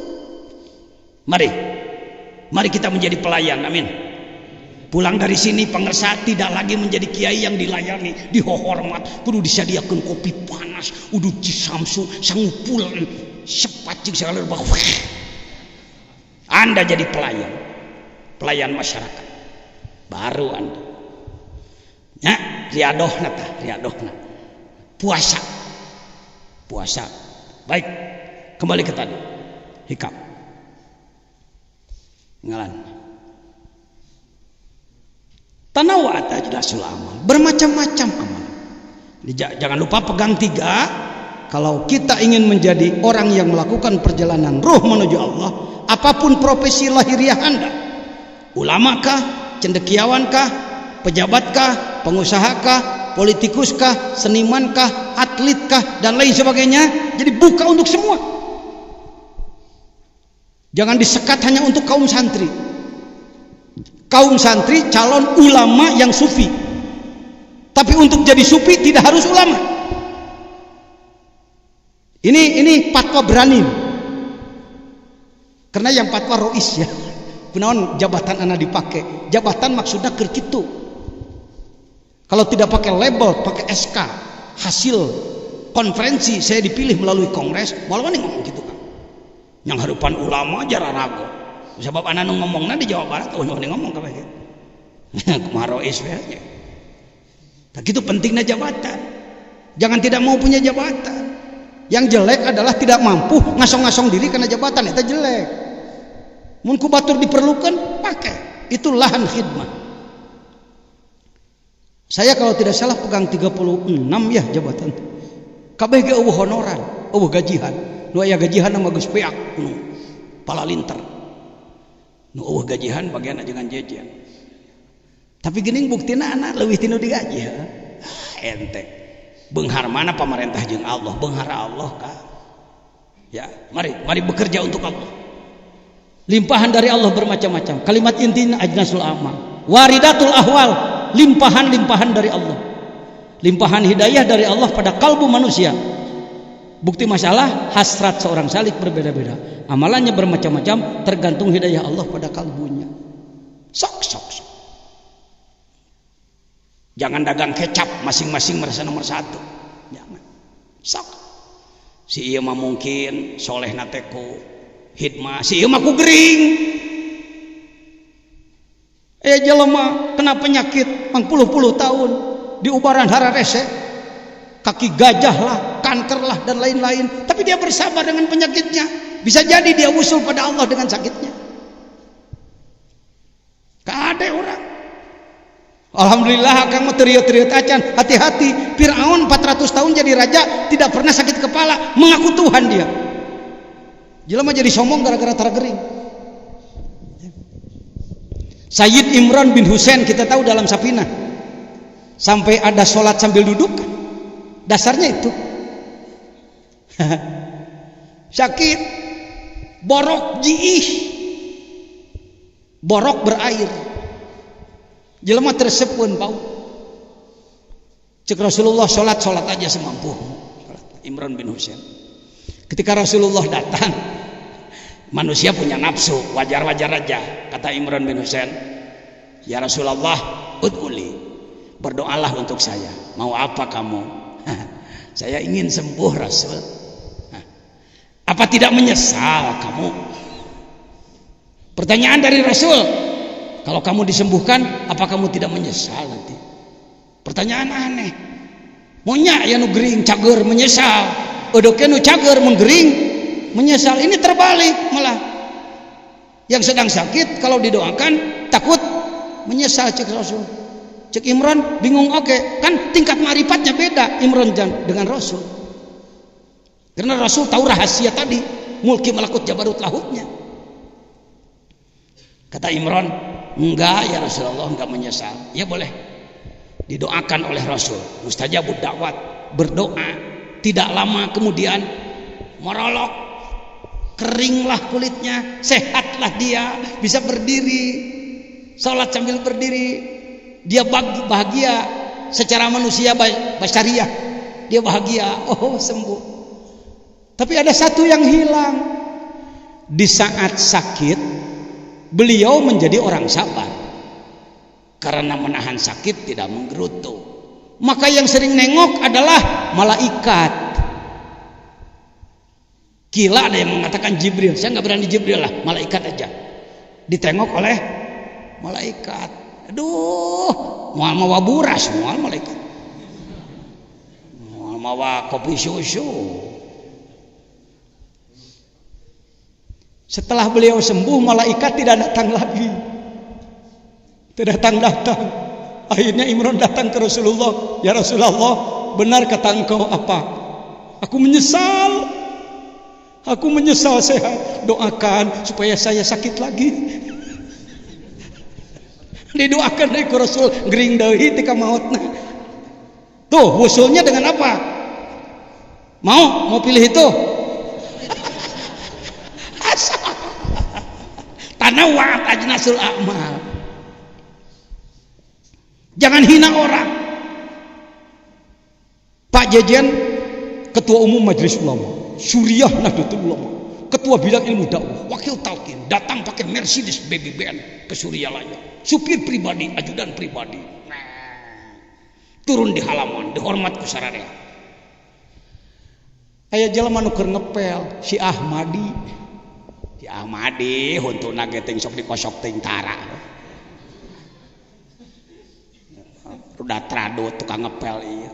Mari kita menjadi pelayan, amin. Pulang dari sini pengersa tidak lagi menjadi kiai yang dilayani, dihormat, kudu disediakan kopi panas, kudu cisamsu, sangupulan, sepacing segala rupa. Anda jadi pelayan masyarakat. Baru Anda. Ya, riadohna. Puasa. Baik, kembali ke tadi. Hikam. Ngalan. Tanawa'at ajlasul amal. Bermacam-macam amal. Jangan lupa pegang 3. Kalau kita ingin menjadi orang yang melakukan perjalanan ruh menuju Allah, apapun profesi lahiriah Anda, ulamakah, cendekiawankah, pejabatkah, pengusahakah, politikuskah, senimankah, atletkah, dan lain sebagainya, jadi buka untuk semua. Jangan disekat hanya untuk kaum santri. Kaum santri calon ulama yang sufi, tapi untuk jadi sufi tidak harus ulama. Ini fatwa berani, karena yang fatwa rois ya, kunaon jabatan anak dipakai, jabatan maksudnya keur kitu. Kalau tidak pakai label, pakai SK, hasil konferensi saya dipilih melalui kongres, malah ngomong gitu kan. Yang harapan ulama aja ragu. Sebab anak ngomongnya di Jawa Barat, ngomong kabeh gitu. Kumaha rois we aja. Tak gitu pentingnya jabatan. Jangan tidak mau punya jabatan. Yang jelek adalah tidak mampu ngasong-ngasong diri karena jabatan, itu jelek. Mun kubatur diperlukan, pakai. Itu lahan khidmah. Saya kalau tidak salah pegang 36 ya jabatan. Kabeh ge eueuh honoran, eueuh gajihan. Nu aya gajihan mah geus peak nu pala linter. Nu eueuh gajihan bagian ajengan jejean. Tapi geuning buktina anak leuwih tinu digaji ya. Ente. Beunghar mana pamarentah jeung Allah, beunghar Allah ka. Ya, mari bekerja untuk Allah. Limpahan dari Allah bermacam-macam. Kalimat intinya ajnasul amal. Waridatul ahwal, limpahan dari Allah. Limpahan hidayah dari Allah pada kalbu manusia. Bukti masalah hasrat seorang salik berbeda-beda. Amalannya bermacam-macam, tergantung hidayah Allah pada kalbunya. Sok. Jangan dagang kecap masing-masing merasa nomor 1. Jangan. Sok. Si ieu mah mungkin soleh nateku hidmah, si ieu mah ku gering. Jelema kena penyakit 40 tahun di ubaran hararese, kaki gajah lah, kanker lah dan lain-lain, tapi dia bersabar dengan penyakitnya. Bisa jadi dia usul pada Allah dengan sakitnya. Kade orang. Alhamdulillah akang mah teriut-teriut acan, hati-hati. Firaun 400 tahun jadi raja tidak pernah sakit kepala, mengaku Tuhan dia. Jelema jadi sombong gara-gara tara gering. Sayyid Imran bin Husain kita tahu dalam Safinah sampai ada sholat sambil duduk, dasarnya itu sakit, borok jiih, borok berair, jelema tersepun bau. Cek Rasulullah sholat aja semampu. Imran bin Husain ketika Rasulullah datang, manusia punya nafsu, wajar-wajar aja. Kata Imran bin Husain, ya Rasulullah, ud'uli, berdoalah untuk saya. Mau apa kamu? Saya ingin sembuh Rasul. Apa tidak menyesal kamu? Pertanyaan dari Rasul, kalau kamu disembuhkan, apa kamu tidak menyesal nanti? Pertanyaan aneh. Monya ya nu gering cager menyesal, odoke nu cager menggering menyesal. Ini terbalik malah. Yang sedang sakit kalau didoakan takut menyesal, cek Rasul. Cek Imran bingung, oke, kan tingkat ma'rifatnya beda Imran dengan Rasul. Karena Rasul tahu rahasia tadi, mulki malakut jabarut lahutnya. Kata Imran, Enggak ya Rasulullah, enggak menyesal. Ya boleh didoakan oleh Rasul. Mustajabud dakwat, berdoa. Tidak lama kemudian merolok, keringlah kulitnya, sehatlah dia, bisa berdiri, sholat sambil berdiri. Dia bahagia secara manusia basyariah, dia bahagia, oh sembuh. Tapi ada satu yang hilang. Di saat sakit beliau menjadi orang sabar karena menahan sakit, tidak menggerutu. Maka yang sering nengok adalah malaikat. Gila ada yang mengatakan Jibril. Saya nggak berani Jibril lah, malaikat aja. Ditengok oleh malaikat. Aduh, mau mawa buras, mau malaikat. Mau mawa kopi susu. Setelah beliau sembuh, malaikat tidak datang lagi. Tidak datang. Akhirnya Imran datang ke Rasulullah. Ya Rasulullah, benar kata engkau apa? Aku menyesal. Sehat. Doakan supaya saya sakit lagi. Didoakan dari Rasul, gering deui tika mautna. Tuh, usulnya dengan apa? Mau pilih itu? Tanawwa'at ajnasul a'mal. Jangan hina orang. Pak Jejen, Ketua Umum Majelis Ulama, Suriah Nahdlatul Ulama, Ketua Bidang Ilmu Dakwah, Wakil Talqin, datang pakai Mercedes BBBN ke Suriah Laya. Supir pribadi, ajudan pribadi. Turun di halaman, dihormat ku sararea. Aya jelema nu keur ngepel, si Ahmadi. Si Ahmadi huntuna ge teh sok dikosok teuing tara. Udah trado tukang ngepel iya.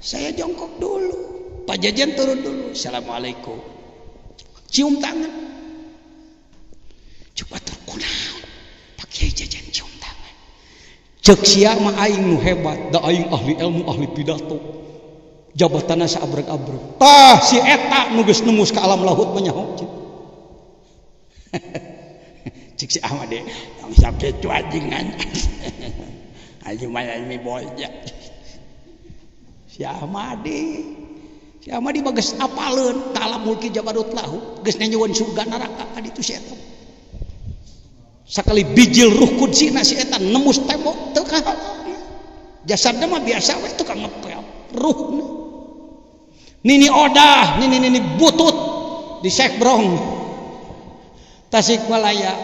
Saya jongkok dulu, Pak Jajan turun dulu, assalamualaikum, cium tangan. Coba terkunaon Pak Kiai Jajan cium tangan. Cek sia mah aing nu hebat, da aing ahli ilmu, ahli pidato, jabatanna saabreg-abreg. Tah si eta nu geus nemus ka alam laut menyaho. Cek si Ahmad deh, yang sampai cuajingan. Aji mayan mi boja. Si Ahmadi bagus apaleun ta'ala mulki jabarut lahu, geus nanyeueun surga neraka ka ditu si eta. Sakali bijil ruh kudsina si eta nembus tembok teu kahalang. Jasadna mah biasa we tukang ngepel, ruhna. Nini odah, nini butut di Sekbrong, Tasikmalaya,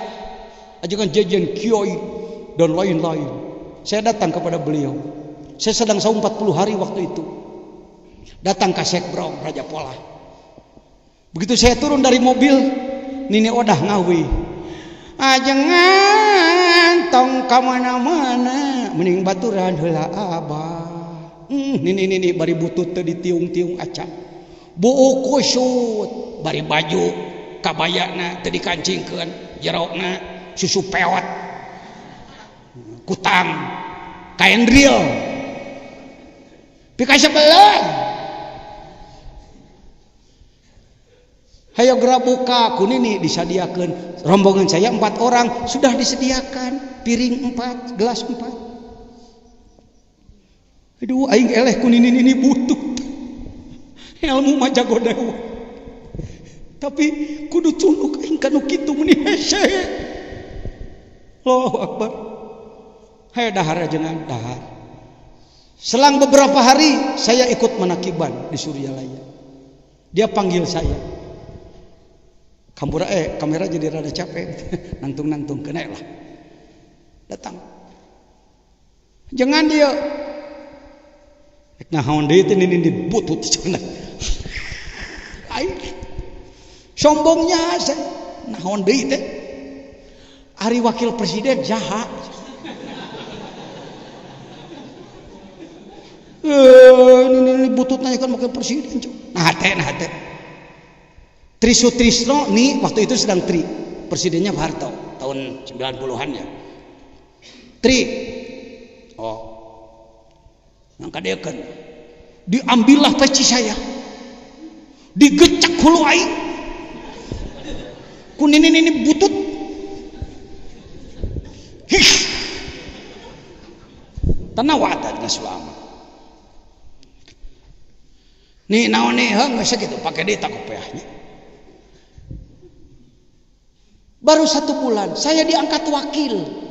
ajukan Jejen Kiai dan lain-lain. Saya datang kepada beliau. Saya sedang saum 40 hari waktu itu. Datang ke Sekbrong, Raja Pola. Begitu saya turun dari mobil, Nini Odah ngawi. Jangan tong ka mana-mana, mending baturan heula abah. Nini bari butut teu ditiung-tiung aca. Buu kusut, bari baju kabayana teu dikancingkeun, jerokna susu pewat. Kutang kain real pika sebelah hayo geura buka kunini disadiakeun rombongan saya 4 orang sudah disediakan piring 4 gelas 4. Aduh aing eleh kunini butut ilmu mah jago dewa tapi kudu tunduk aing kanu kitu meni hese. Allahu Akbar. Hai dahar jangan dahar. Selang beberapa hari saya ikut menakiban di Suryalaya. Dia panggil saya. Kamera jadi rada capek. Nangtung kena lah. Datang. Jangan dia. Nah, haun deui teh nini butut cenah. Ai. Sombongnya saya. Nah, haun deui teh. Ari wakil presiden jahat. Ini butut nanya kan wakil presiden. Nah hati. Trisno nih waktu itu sedang tri. Presidennya Pak Harto tahun 90-an ya. Tri. Oh. Ngangka dia kan. Diambillah peci saya. Digecak hulu aing. Kunin ini butut. tanawata geus selamat. Nih naon nih geus sakitu pake deui tak kopiahnya. Baru 1 bulan saya diangkat wakil.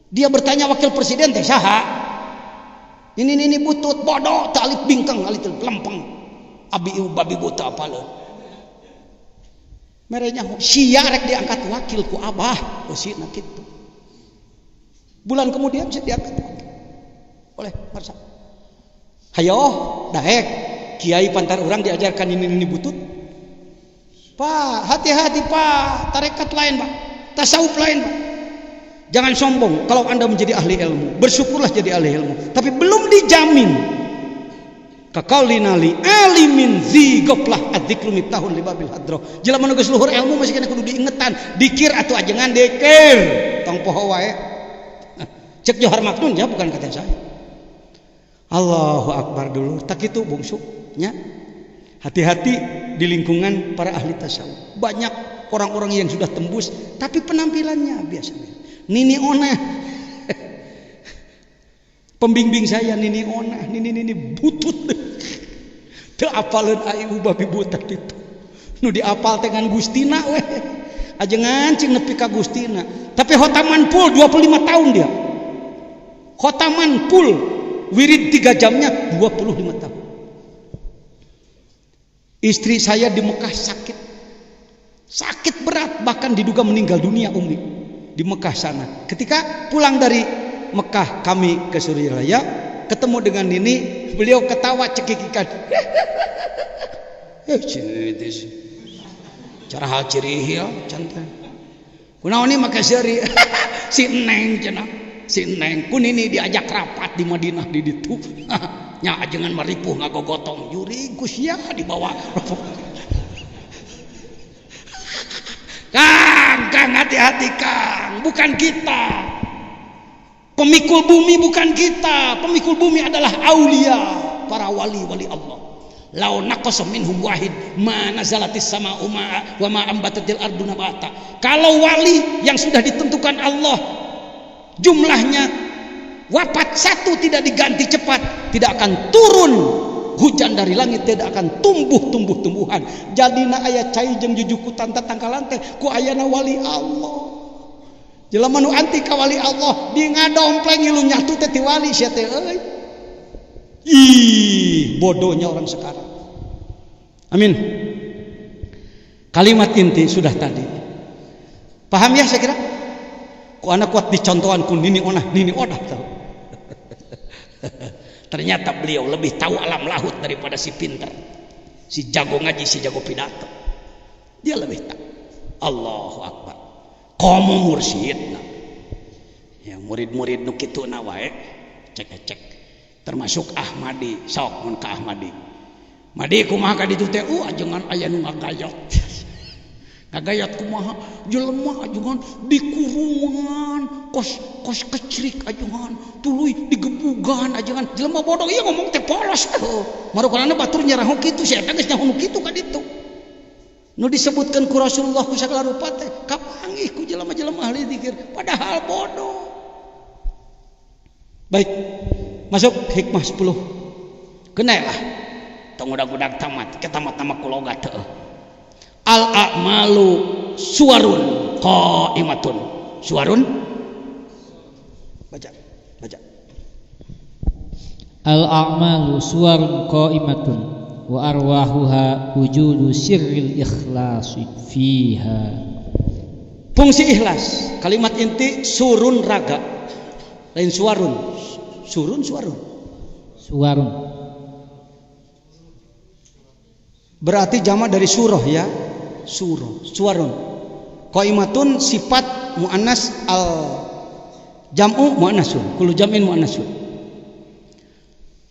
Dia bertanya wakil presiden teh saha? Ini butut bodoh talip bingkang alit lempeng. Abi ieu babi buta apaleun. Merenya sia rek diangkat wakil ku abah eusina kitu. Bulan kemudian saya diangkat wakil oleh Marsa. Hayo daek kiai pantar orang diajarkan ini butut. Pak, hati-hati Pak, tarekat lain Pak, tasawuf lain Pak. Jangan sombong kalau Anda menjadi ahli ilmu, bersyukurlah jadi ahli ilmu. Tapi belum dijamin. Kaqaulina li alimin zi goplah adzikru miftahul libabil hadroh. Jelema nu geus luhur ilmu masih kena kudu diingetan, dikir atuh ajengan dikir. Tong poho wae. Cek Johar Maknun ya, bukan kata saya. Allahu Akbar dulu, tak itu bungsu nya. Hati-hati di lingkungan para ahli tasawuf. Banyak orang-orang yang sudah tembus tapi penampilannya biasa. Nini Ona. Pembimbing saya Nini Ona, nini butut. Teu apaleun aing babi buta kitu. Nu diapal teh ngan Gustina we. Ajengan cing nepi ka Gustina. Tapi khotaman full 25 tahun dia. Khotaman full wirid 3 jamnya 25 tahun. Istri saya di Mekah sakit berat, bahkan diduga meninggal dunia Umi di Mekah sana. Ketika pulang dari Mekah kami ke Surabaya, ketemu dengan Nini, beliau ketawa cekikikan. Cara hal cirihil cantan. Kunaon ieu make seuri? Si Neng cenah. Si Neng ku Nini diajak rapat di Madinah di ditu. Nya ajengan maripuh ngagogotong juri kusya dibawa. Kang hati-hati Kang, bukan kita. Pemikul bumi bukan kita. Pemikul bumi adalah aulia, para wali-wali Allah. Lau naqasa minhum wahid ma nazalatis sama'u wa ma ambatatil ardu nabata. Kalau wali yang sudah ditentukan Allah jumlahnya wafat 1 tidak diganti cepat, tidak akan turun hujan dari langit, tidak akan tumbuh-tumbuhan. Jadina aya cai jeung jujukutan tatangkalan teh ku ayana wali Allah. Jelema nu anti ka wali Allah di ngadompleng ngilu nyatu teh ti wali sia teh euy. Ih, bodohnya orang sekarang. Amin. Kalimat inti sudah tadi. Paham ya saya kira? Ku anak kuat dicontohan ku Nini Ona tahu. Ternyata beliau lebih tahu alam lahut daripada si pinter, si jago ngaji, si jago pidato. Dia lebih tahu. Allahu Akbar. Komo mursyidna. Ya murid-murid nu kituna wae cek. Termasuk Ahmadi, sok mun ka Ahmadi. Madi kumaha ka ditu teh? Ajengan aya nu ngagayat. Ngagayat kumaha? Jelema ajengan dikurungan, kos kecrik ajengan, tuluy digebugan ajengan. Jelema bodoh ieu ngomong teh polos atuh. Marukanana batur nyerah kitu sia teh geus nyaho kitu ka ditu. Nu disebutkan ku Rasulullah ku sagala rupa teh kapanggih ku jelema-jelema ahli zikir padahal bodoh. Baik. Masuk hikmah 10. Kenalah. Tong udag-udag tamat, ketamat nama kuloga teu. Al a'malu suwarun qaimatun. Suwarun baca. Al a'malu suwarun qaimatun wa arwahuha wujudu sirril ikhlasi fiha. Fungsi ikhlas, kalimat inti surun raga. Lain suwarun. Suwarun. Berarti jamak dari surah ya. Suwarun. Qaimatun sifat muannas al jam'u muannasun. Kullu jam'in muannasun.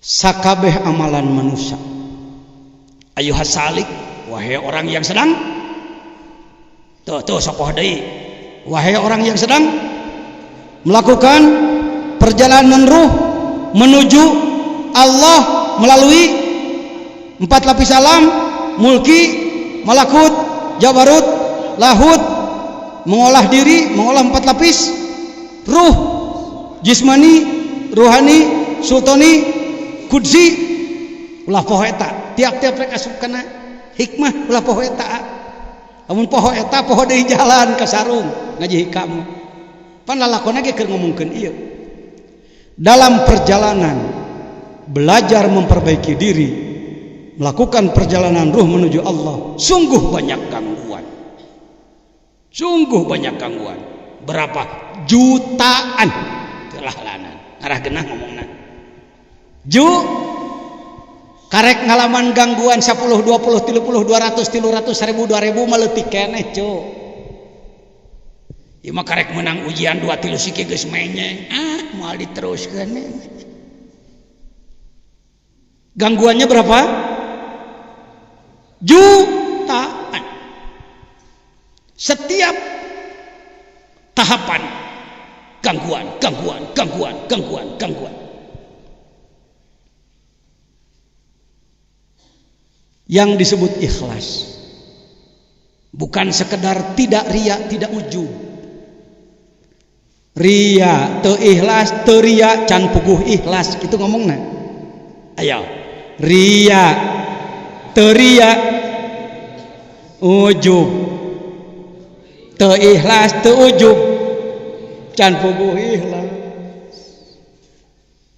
Sakabeh amalan manusia. Ayuhas salik, wahai orang yang sedang tuh sapoh deui. Wahai orang yang sedang melakukan perjalanan ruh menuju Allah melalui 4 lapis alam, mulki, malakut, jabarut, lahut, mengolah diri, mengolah 4 lapis, ruh, jismani, ruhani, sultani, kudsi, ulah poho eta. Tiap-tiap rek asup kana hikmah ulah poho eta. Amun poho eta poho deui jalan ka sarung ngaji hikam. Pan lalakonna ge keur ngomongkeun ieu. Dalam perjalanan belajar memperbaiki diri, melakukan perjalanan ruh menuju Allah, sungguh banyak gangguan. Sungguh banyak gangguan. Berapa jutaan telah lanan. Arah genah ngomongna. Karek ngalaman gangguan 10, 20, 30, 200, 300, 1000, 2000 meletik keneh, Cuk. Ieu mah karek menang ujian 2 3 siki geus menyeng. Moal diteruskeun. Gangguannya berapa? Jutaan. Setiap tahapan gangguan. Yang disebut ikhlas bukan sekedar tidak riya, tidak ujub. Riya teu ikhlas, teu riya can puguh ikhlas, kitu ngomongna. Ayo. Riya teu riya ujub. Teu ikhlas teu ujub can puguh ikhlas.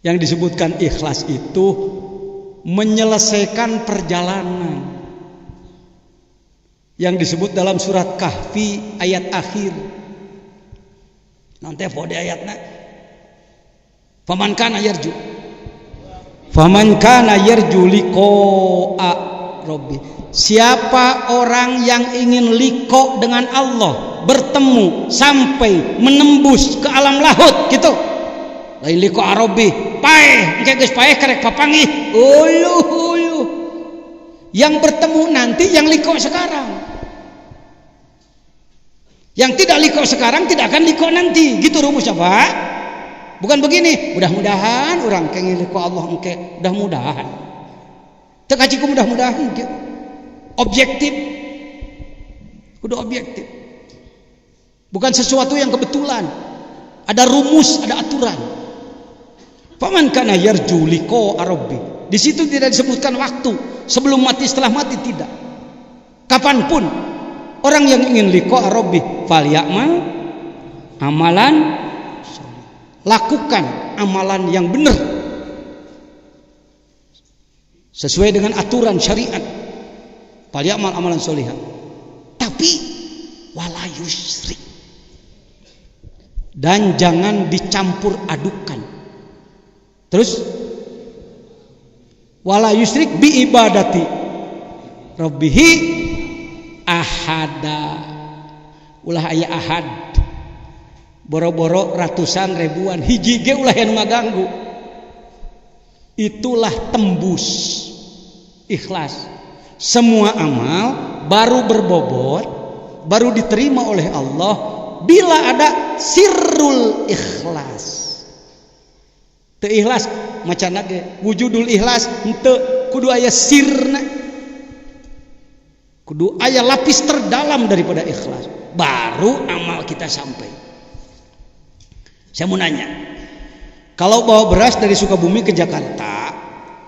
Yang disebutkan ikhlas itu menyelesaikan perjalanan yang disebut dalam surat Kahfi ayat akhir. Nanti pode ayatna faman kana yarju liqa'a rabbi. Siapa orang yang ingin liqa dengan Allah, bertemu sampai menembus ke alam lahut gitu. Lain liqa rabbi, paeh engke geus paeh karek papanggih. Uluh. Yang bertemu nanti yang liqa sekarang. Yang tidak liqa sekarang tidak akan liqa nanti. Gitu rumusnya, Pak. Bukan begini, mudah-mudahan orang kenging liqa Allah engke, mudah-mudahan. Teu kaciku mudah-mudahan engke. Objektif. Kudu objektif. Bukan sesuatu yang kebetulan. Ada rumus, ada aturan. Faman kana yarju liqa rabbi. Di situ tidak disebutkan waktu, sebelum mati, setelah mati, tidak. Kapanpun orang yang ingin liqa rabbi falyamal amalan, lakukan amalan yang benar sesuai dengan aturan syariat. Falyamal amalan sholihan. Tapi wala yusyrik. Dan jangan dicampur adukan. Terus wala yusyrik bi ibadati rabbihi ahada. Ulah aya ahad. Boro-boro ratusan ribuan hiji ge ulah anu ngaganggu. Itulah tembus ikhlas. Semua amal baru berbobot, baru diterima oleh Allah bila ada sirrul ikhlas. Teu ikhlas macana ge wujudul ikhlas henteu, kudu aya sirna. Kudu aya lapis terdalam daripada ikhlas, baru amal kita sampai. Saya mau nanya, kalau bawa beras dari Sukabumi ke Jakarta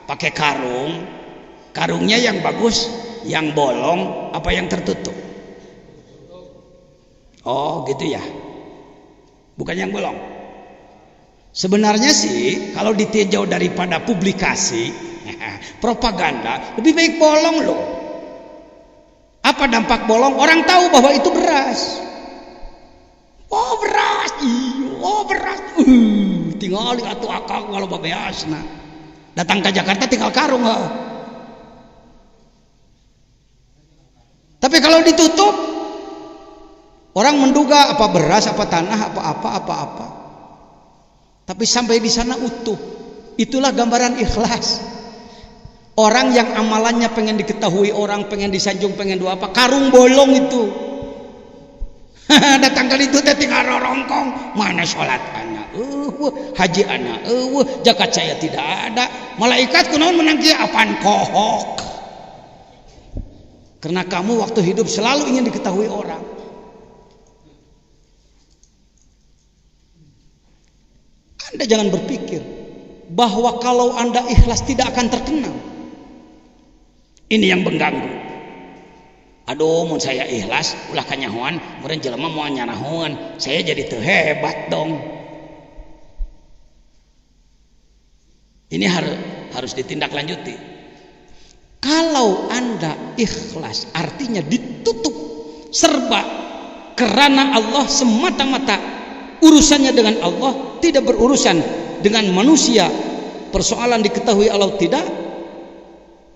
pakai karung, karungnya yang bagus, yang bolong, apa yang tertutup? Oh gitu ya, bukan yang bolong. Sebenarnya sih kalau ditinjau daripada publikasi propaganda, lebih baik bolong loh. Apa dampak bolong? Orang tahu bahwa itu beras. Oh beras, oh beras. Tinggal atuh akang walau babeasna. Datang ke Jakarta tinggal karung. Tapi kalau ditutup, orang menduga apa beras, apa tanah, apa. Tapi sampai di sana utuh. Itulah gambaran ikhlas. Orang yang amalannya pengen diketahui orang, pengen disanjung, pengen dua apa, karung bolong itu. Datang kali itu tinggal rorongkong, mana sholat anak, haji anak, zakat saya tidak ada. Malaikat kunaon menangki apaan kohok. Karena kamu waktu hidup selalu ingin diketahui orang. Anda jangan berpikir bahwa kalau Anda ikhlas tidak akan terkenal. Ini yang mengganggu. Aduh, mun saya ikhlas ulah kanyahoan, meureun jelema moal nyanahoan, saya jadi teu hebat dong. Ini harus ditindaklanjuti. Kalau Anda ikhlas artinya ditutup serba karena Allah semata-mata, urusannya dengan Allah, tidak berurusan dengan manusia. Persoalan diketahui Allah tidak,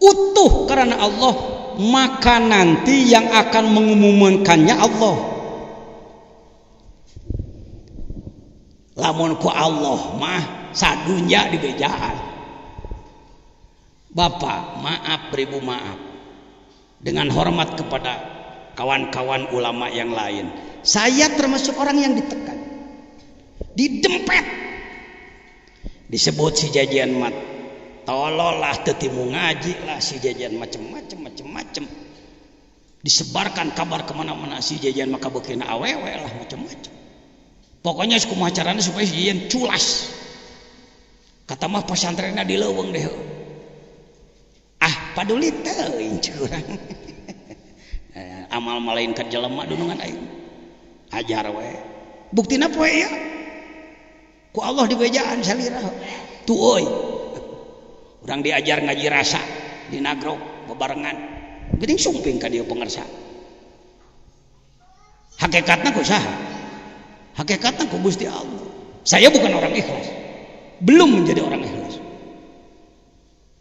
utuh karena Allah, maka nanti yang akan mengumumkannya Allah. Lamun ku Allah mah sadunya di bejaan. Bapak maaf, beribu maaf, dengan hormat kepada kawan-kawan ulama yang lain, saya termasuk orang yang ditekan, didempet, disebut si jajian mat tololah, tetimu ngaji lah, si jajian macem-macem, disebarkan kabar kemana-mana si jajian maka bekina awewe lah macem-macem. Pokoknya sekumaha caranya supaya si jajian culas. Kata mah pesantrennya dileuweung deh. Paduli teuing curang. Amal malain ka jelema dunungan aing. Ajar we. Buktina poe ya. Ku Allah dibejaan salira. Tu euy. Urang diajar ngaji rasa di nagrog bebarengan. Geuning sumping ka dieu pengersa. Hakikatna ku saha? Hakikatna ku Gusti Allah. Saya bukan orang ikhlas. Belum menjadi orang ikhlas.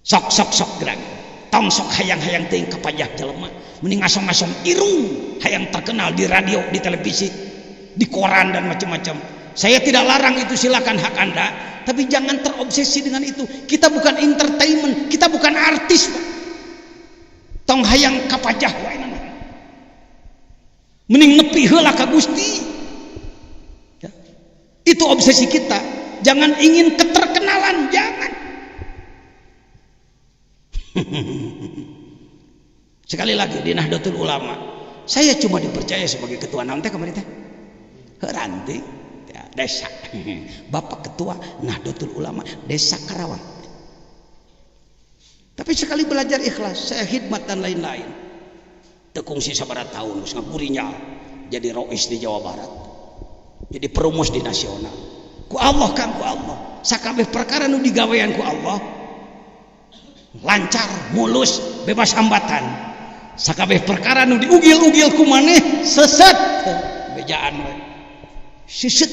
Sok gerak. Tong sok hayang-hayang teuing kapajah jelema, mending ngasong-ngasong irung hayang terkenal di radio, di televisi, di koran dan macam-macam. Saya tidak larang itu, silakan hak Anda, tapi jangan terobsesi dengan itu. Kita bukan entertainment, kita bukan artis, Pak. Tong hayang kapajah wae namanya. Mending nepi heula ka Gusti. Ya. Itu obsesi kita. Jangan ingin keterkenalan, jangan. Sekali lagi di Nahdlatul Ulama, saya cuma dipercaya sebagai ketua naon teh kemarin teh? Heranti ya, desa. Bapak ketua Nahdlatul Ulama Desa Karawang. Tapi sekali belajar ikhlas, saya khidmat dan lain-lain. Tekungsi sabarat tahun geus ngagurinya jadi rois di Jawa Barat. Jadi perumus di nasional. Ku Allah kan ku Allah. Sakabeh perkara nu digawean ku Allah lancar, mulus, bebas hambatan. Sakabeh perkara nu diugil-ugil ku maneh sesat. Bejaan we. Sesat.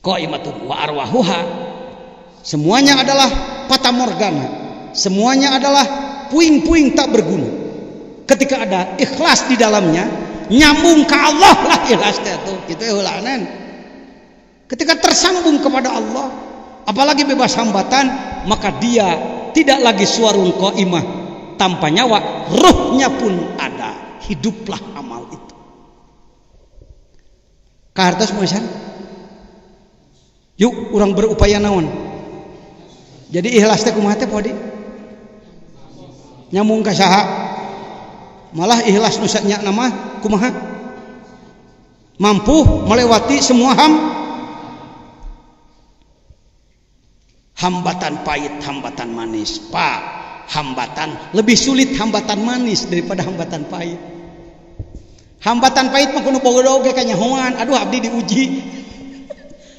Qaimatun wa arwahuha. Semuanya adalah fata morgana. Semuanya adalah puing-puing tak berguna. Ketika ada ikhlas di dalamnya, nyambung ke Allah lah ikhlas teh tuh. Kitu heulanan. Ketika tersambung kepada Allah, apalagi bebas hambatan, maka dia tidak lagi suarun qaimah tanpa nyawa, ruhnya pun ada, hiduplah amal itu. Kahartos moesan? Yuk urang berupaya naon? Jadi ikhlas teh kumaha teh podi? Nyambung ka saha? Malah ikhlas nu nya nama kumaha? Mampu melewati semua hambatan pahit, hambatan manis. Pak, hambatan lebih sulit hambatan manis daripada hambatan pahit. Hambatan pahit mah kudu bogoh ge kanyahoan, aduh abdi diuji.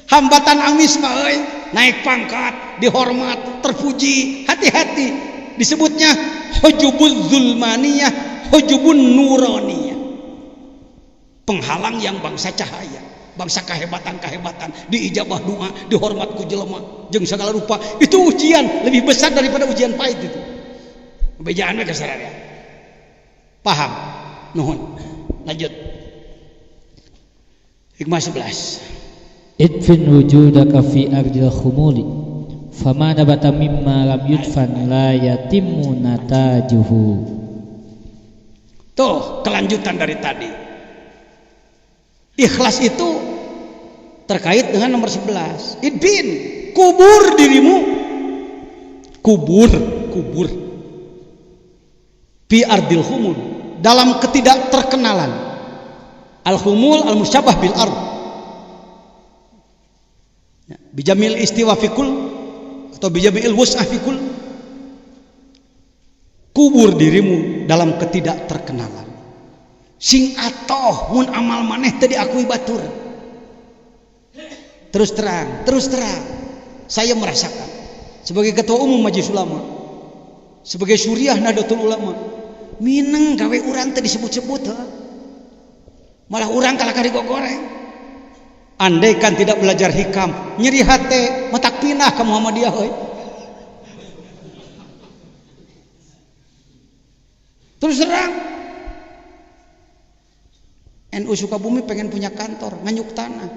Hambatan amis mah euy, naik pangkat, dihormat, terpuji, hati-hati. Disebutnya hujubuz zulmaniyah, hujubun nuraniyah. Penghalang yang bangsa cahaya. Bangsa kehebatan-kehebatan, diijabah doa, dihormat ku jelema jeung segala rupa. Itu ujian lebih besar daripada ujian pahit itu. Bejaan we kasaraya. Paham? Nuhun. Lanjut. Hikmah 11. Idfin wujudaka fi ardil khumuli fama nabata mimma lam yudfan la yatimmu natajuhu. Tuh kelanjutan dari tadi. Ikhlas itu terkait dengan nomor 11. Idfin, kubur dirimu. Kubur fi ardil khumul, dalam ketidakterkenalan. Al khumul al musyabah bil ard, bijamil istiwa fikul atau bijamil wus'ah fikul, kubur dirimu dalam ketidakterkenalan. Sing atoh mun amal maneh teu diakui batur. Terus terang saya merasakan sebagai ketua umum Majelis Ulama, sebagai Suriah Nahdlatul Ulama, mineng gawe urang teu disebut-sebut heuh. Malah urang kalakar digogoreng. Andai kan tidak belajar hikam, nyeri hati, matak pinah ke Muhammadiyah heuy. Terus terang, NU Sukabumi pengen punya kantor, nganyuk tanah,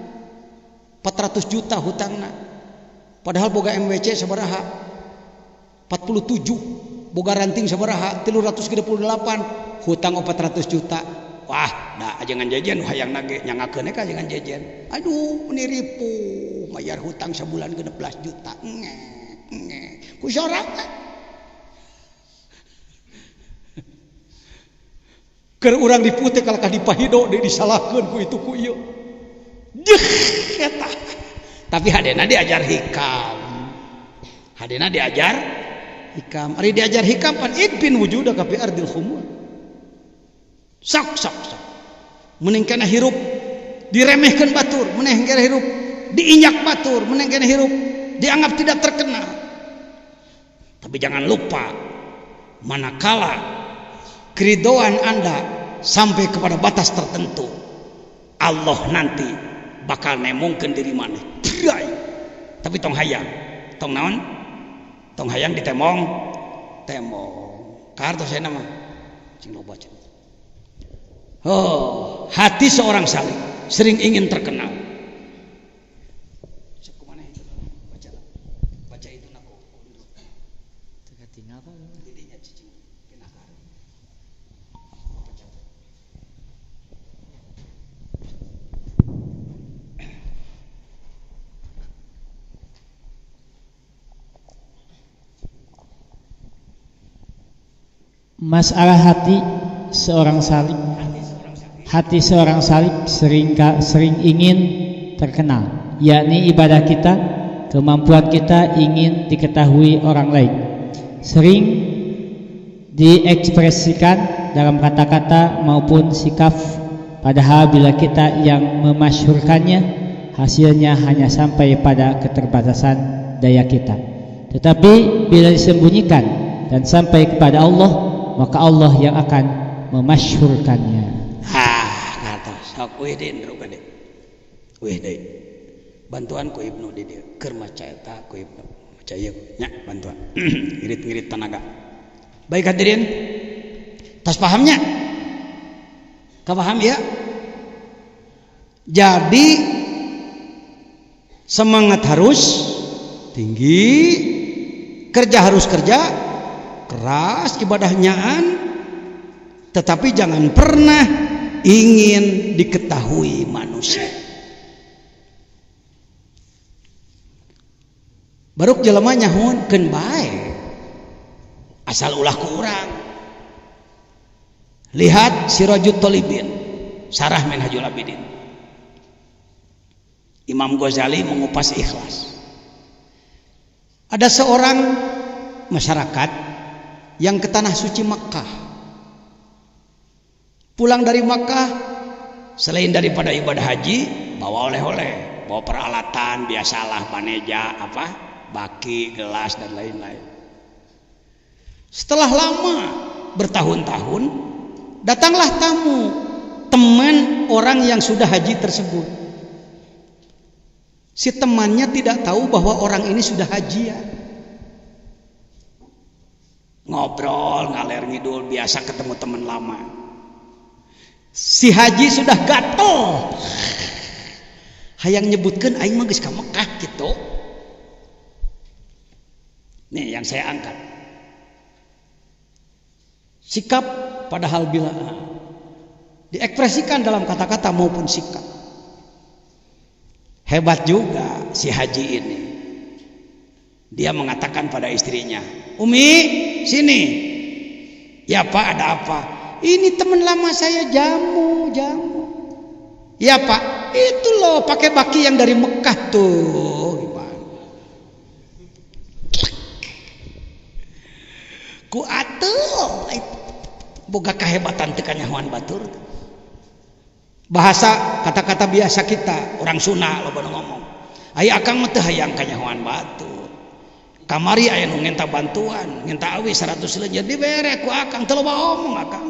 400 juta hutangna. Padahal boga MWC sabaraha, 47, boga ranting sabaraha, 338, hutang 400 juta. Wah, dah jangan jajan hayang nage nyangakeun ka jangan jajan. Aduh, niripu, bayar hutang sebulan 16 juta. Ku sorangan. Keur urang diputih kalakah dipahido deui disalahkeun ku itu ku ieu. Jeh eta. Tapi hadena diajar hikam. Hadena diajar hikam. Ari diajar hikam pan idpin wujuda ka fi ardil khumul. Sok meneng kana hirup diremehkeun batur, meneng kana hirup diinjak batur, meneng kana hirup dianggap tidak terkenal. Tapi jangan lupa, manakala keridhaan Anda sampai kepada batas tertentu, Allah nanti bakal nemongkeun diri maneh. Tapi tong hayang, tong naon? Tong hayang ditemong, kartos saya nama cing loba. Oh, hati seorang salih sering ingin terkenal. Baca itu naku. Tinggal apa? Didinya cicing pinakar. Masalah hati seorang salih. Hati seorang salib sering ingin terkenal, yakni ibadah kita, kemampuan kita ingin diketahui orang lain, sering diekspresikan dalam kata-kata maupun sikap, padahal bila kita yang memasyhurkannya, hasilnya hanya sampai pada keterbatasan daya kita. Tetapi bila disembunyikan dan sampai kepada Allah, maka Allah yang akan memasyhurkannya. Sok weh deui ndro gede. Weh deui. Bantuan ku Ibnu di dieu. Keur maca eta ku Ibnu. Maca ieu nya bantuan. Ngirit-ngirit tenaga. Baik hadirin. Tas pahamnya? Kapaham ya? Jadi semangat harus tinggi, kerja harus kerja keras, ibadahnyaan, tetapi jangan pernah ingin diketahui manusia. Baruk jelema nyahunkeun bae asal ulah ku urang. Lihat Sirajut Thalibin, Syarah Minhajul Abidin. Imam Ghazali mengupas ikhlas. Ada seorang masyarakat yang ke tanah suci Makkah. Pulang dari Makkah, selain daripada ibadah haji, bawa oleh-oleh, bawa peralatan, biasalah maneja, baki, gelas dan lain-lain. Setelah lama bertahun-tahun, datanglah tamu, teman orang yang sudah haji tersebut. Si temannya tidak tahu bahwa orang ini sudah hajian. Ngobrol, ngaler ngidul, biasa ketemu teman lama. Si haji sudah gatel, hayang nyebutkan aing mah geus ka Mekah gitu. Nih yang saya angkat. Sikap padahal bila diekspresikan dalam kata-kata maupun sikap. Hebat juga si haji ini. Dia mengatakan pada istrinya, "Umi, sini." "Ya Pak, ada apa?" "Ini teman lama saya jamu." "Ya Pak, itu loh pakai baki yang dari Mekah tuh." Gimana? ku atuh boga kahebatan teu kanyahoan batur. Bahasa kata-kata biasa kita orang Sunda loba nu ngomong aya akang mah teu hayang kanyahoan batur, kamari aya nu ngenta bantuan ngenta awi 100 leunjeun dibere ku akang teu loba omong akang.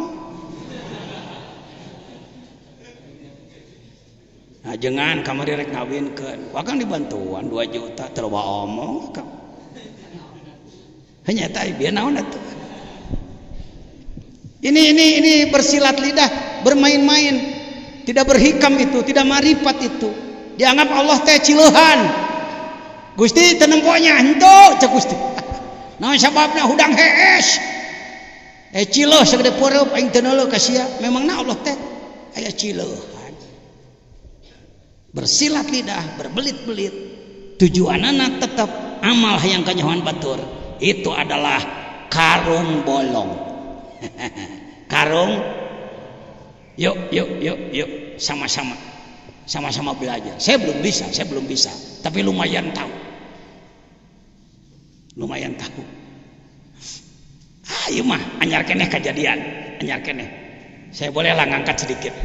Nah jangan kamari rek ngawinkeun ku akang dibantuan 2 juta teu loba omong akang. Hanya tai bieu naon atuh. Ini bersilat lidah, bermain-main. Tidak berhikam itu, tidak marifat itu. Dianggap Allah teh cileuhan. Gusti teu nemponya henteu cek Gusti. Naon sababna hudang hees. Cileuh sagede peureub aing teu neuleuh ka sia. Memangna Allah teh aya cileuhan. Bersilat lidah, berbelit-belit. Tujuanana tetap amal hayang kanyahoan batur. Itu adalah karung bolong. Karung yuk sama-sama belajar. Saya belum bisa tapi lumayan tahu ayo mah anyar keneh kejadian saya bolehlah ngangkat sedikit.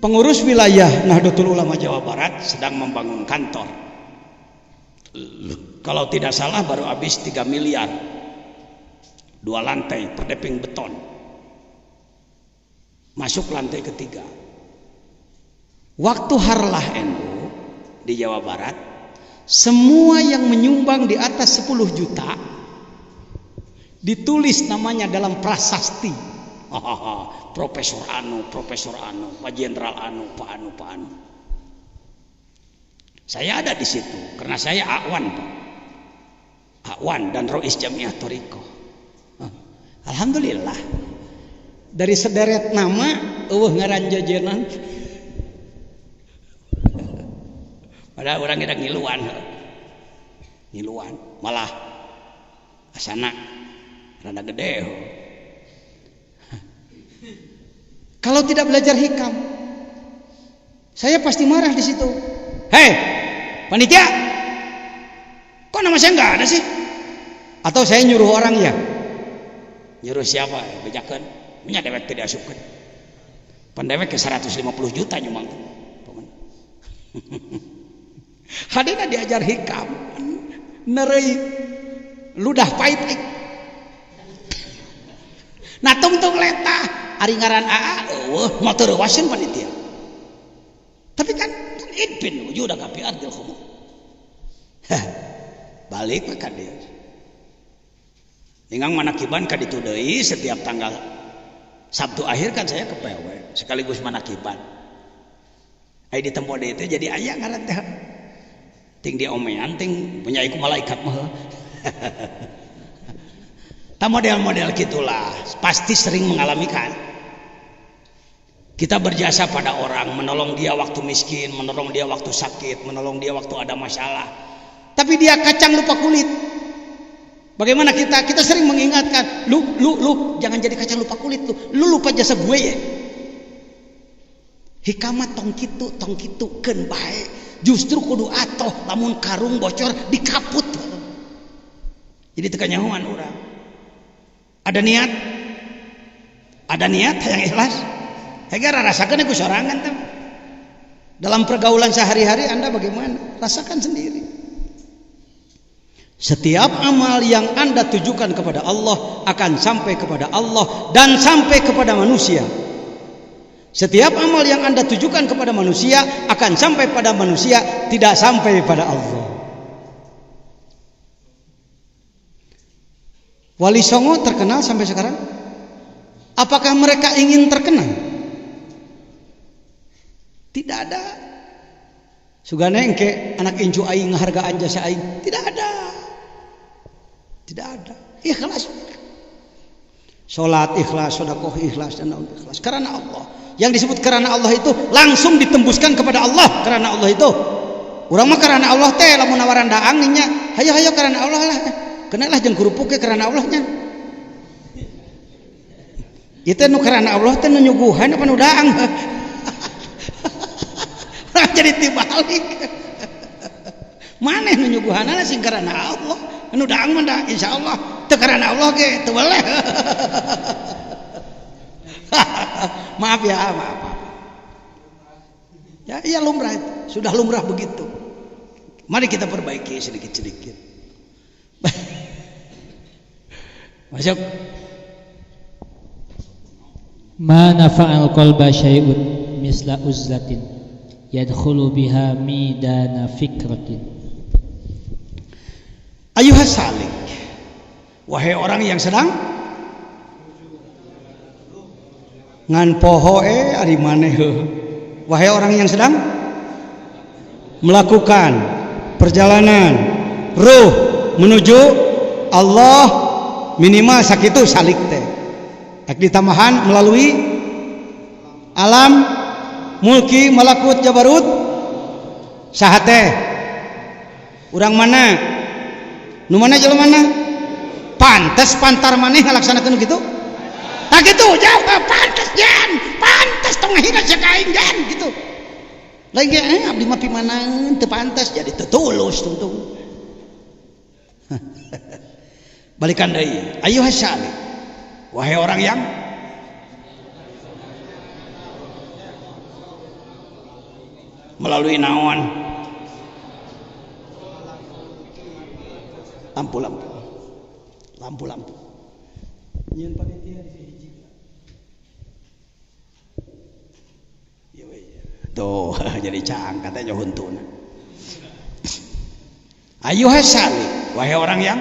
Pengurus wilayah Nahdlatul Ulama Jawa Barat sedang membangun kantor, kalau tidak salah baru habis 3 miliar, 2 lantai perdeping beton, masuk lantai ketiga. Waktu Harlah NU di Jawa Barat, semua yang menyumbang di atas 10 juta ditulis namanya dalam prasasti. Profesor Anu, Pak Jenderal Anu, Pak Anu. Saya ada di situ karena saya Akwan dan Rois Jamiah Thariqah. Alhamdulillah. Dari sederet nama ngaran jajanan. Padahal orang kita ngiluan malah asana rada gede. Kalau tidak belajar hikam, saya pasti marah di situ. Hei, panitia, kok nama saya nggak ada sih? Atau saya nyuruh orang ya? Nyuruh siapa? Bejakan, punya dewek tidak suka. Pendewek ke 150 juta nyumang. Hadina diajar hikam, nerei ludah pahit. Nah tungtung letah. Ari ngaran AA, motor wasin panitia. Tapi kan idpin udah KPR dia kamu. Balik ke dia. Ingang manakiban ka ditu deui setiap tanggal Sabtu akhir kan saya ke PW sekaligus manakiban. Ai di tempo deui teh jadi aya ngaran teh. Ting diomean ting punya iku malaikat mah. Ta model-model gitulah pasti sering mengalami kan. Kita berjasa pada orang, menolong dia waktu miskin, menolong dia waktu sakit, menolong dia waktu ada masalah. Tapi dia kacang lupa kulit. Bagaimana kita sering mengingatkan, lu jangan jadi kacang lupa kulit lu lupa jasa gue ya. Hikamat tong kitu keun bae. Justru kudu atoh lamun karung bocor dikaput. Jadi teu kanyahoan urang. Ada niat hayang ikhlas. Hegara rasakan aku sorangan tem. Dalam pergaulan sehari-hari Anda bagaimana? Rasakan sendiri. Setiap amal yang Anda tujukan kepada Allah akan sampai kepada Allah dan sampai kepada manusia. Setiap amal yang Anda tujukan kepada manusia akan sampai pada manusia, tidak sampai pada Allah. Wali Songo terkenal sampai sekarang? Apakah mereka ingin terkenal? Tidak ada. Sugana engke anak incu aing ngahargaan jasa aing, tidak ada. Ikhlas. Salat ikhlas, sedekah ikhlas dan ikhlas karena Allah. Yang disebut karena Allah itu langsung ditembuskan kepada Allah karena Allah itu. Urang mah karena Allah teh lamun nawaran daang nya, hayo karena Allah lah. Kenalah jeung kerupuk karena Allah nya. Itu nu karena Allah teh nu nyuguhan apa nu daang. Jadi tibalik. Maneh nu nyuguhanana sing karena Allah, anu daang mah da insyaallah teu karana Allah ge teu boleh. Maaf ya, maaf. Ya, iya lumrah itu. Sudah lumrah begitu. Mari kita perbaiki sedikit-sedikit. Masuk. Ma nafa'al qalba syai'un misla uzlatin yadkhulu biha midana fikratin. Ayuhas salik, wahai orang yang sedang ngan poho ari maneh. Wahai orang yang sedang melakukan perjalanan ruh menuju Allah, minimal sakitu salik teh ek ditambahan melalui alam mulki malakut jabarut saha teh urang mana nu mana jelema mana pantes pantar maneh ngalaksanakeun kitu tak gitu jauh pantes jan pantes tong ngahina sakaing jan gitu lain ge abdi mah pimanaeun teu pantes jadi teu tulus tungtung. Balikan deui ayuhas salik wahai orang yang melalui naon lampu nyeun panitia di hiji ya we tuh jadi cang katanya huntuna. Ayuhas salik wahai orang yang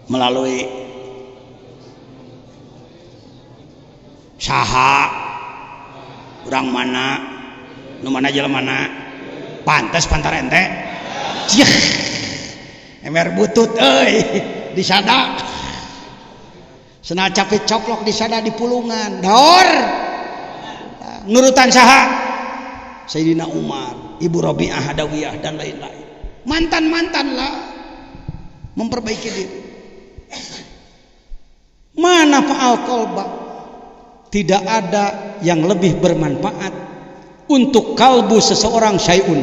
melalui saha urang mana nu mana jelema mana pantes pantar ente cih emer butut euy disada cenah capit coplok disada di pulungan daor nurutan saha Sayyidina Umar, Ibu Rabi'ah Hadawiyah dan lain-lain. Mantan-mantan lah memperbaiki diri. Mana fa'al qalba? Tidak ada yang lebih bermanfaat untuk kalbu seseorang syai'un.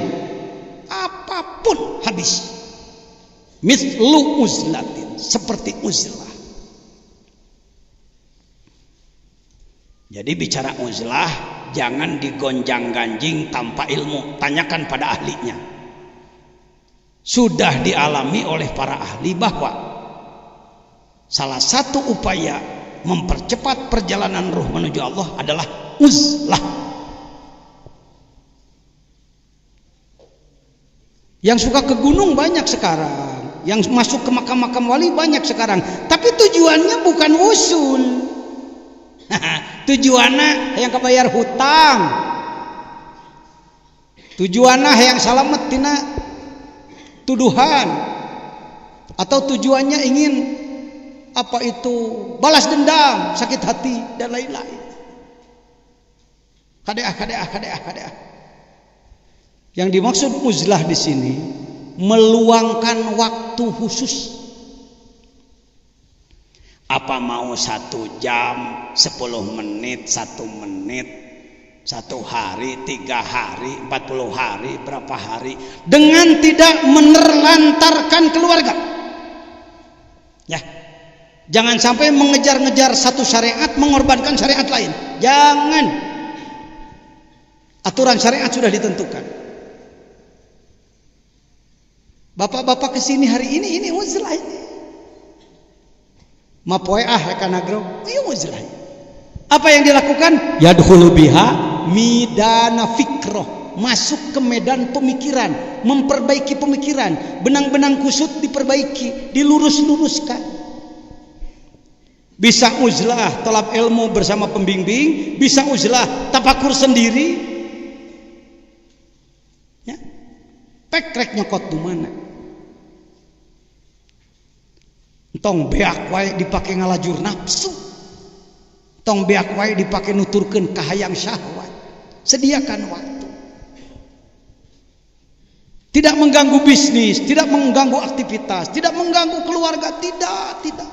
Apapun habis. Mislu uzlatin, seperti uzlah. Jadi bicara uzlah jangan digonjang-ganjing tanpa ilmu, tanyakan pada ahlinya. Sudah dialami oleh para ahli bahwa salah satu upaya mempercepat perjalanan ruh menuju Allah adalah uzlah. Yang suka ke gunung banyak sekarang, yang masuk ke makam-makam wali banyak sekarang, tapi tujuannya bukan wusul. Tujuannya yang kebayar hutang, tujuannya yang selamat tina tuduhan, atau tujuannya ingin apa itu balas dendam, sakit hati dan lain-lain. Kadeah. Yang dimaksud uzlah di sini meluangkan waktu khusus. Apa mau 1 jam, 10 menit, 1 menit, 1 hari, 3 hari, 40 hari, berapa hari, dengan tidak menerlantarkan keluarga. Ya, jangan sampai mengejar-ngejar satu syariat mengorbankan syariat lain. Jangan. Aturan syariat sudah ditentukan. Bapak-bapak kesini hari ini uzlah ini. Mapoe kanagro, uzlah. Apa yang dilakukan? Yadkhulu biha midana fikroh, masuk ke medan pemikiran, memperbaiki pemikiran, benang-benang kusut diperbaiki, dilurus-luruskan. Bisa uzlah talab ilmu bersama pembimbing, bisa uzlah tafakur sendiri. Ya. Pekrek nyokot di mana? Tong beak wae dipake ngalajur nafsu, tong beak wae dipake nuturkeun kahayang syahwat. Sediakan waktu, tidak mengganggu bisnis, tidak mengganggu aktivitas, tidak mengganggu keluarga, tidak.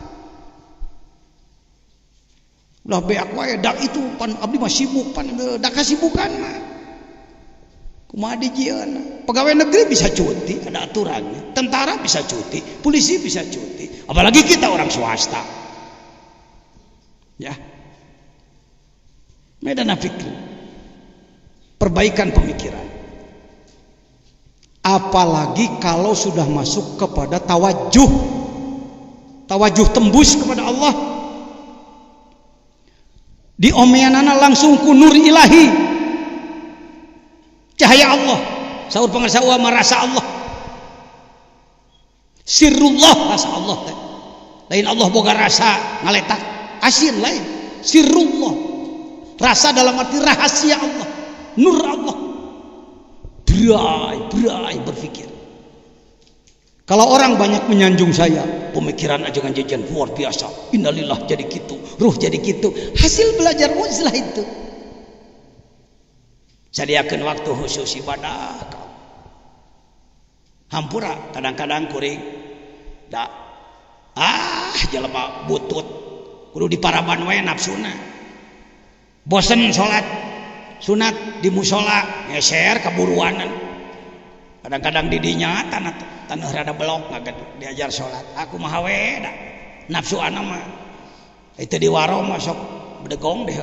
Ulah beak wae dak itu pan abdi mah sibuk pan dak kasibukan mah. Kumaha dijieuna? Pegawai negeri bisa cuti, ada aturannya. Tentara bisa cuti, polisi bisa cuti. Apalagi kita orang swasta. Ya. Medan fikri. Perbaikan pemikiran. Apalagi kalau sudah masuk kepada tawajuh. Tawajuh tembus kepada Allah. Di omeanana langsung ku nur ilahi. Cahaya Allah, saur pengasawa merasa Allah, sirrullah rasa Allah teh. Lain Allah boga rasa ngaletak asin lain, sirrullah rasa dalam arti rahasia Allah, nur Allah. Berai berpikir. Kalau orang banyak menyanjung saya, pemikiran ajangan jajan luar biasa, innalillah jadi gitu, ruh jadi gitu, hasil belajar uzlah itu. Sadiakeun waktu khusus ibadah. Hampura kadang-kadang kuring da jelema butut kudu diparaban wae nafsuna. Bosen salat sunat di mushola ngeser kaburuanan. Kadang-kadang di dinya tanah rada belok ngaget diajar salat. Aku mah we da nafsu ana mah itu di warung masuk bedegong deh.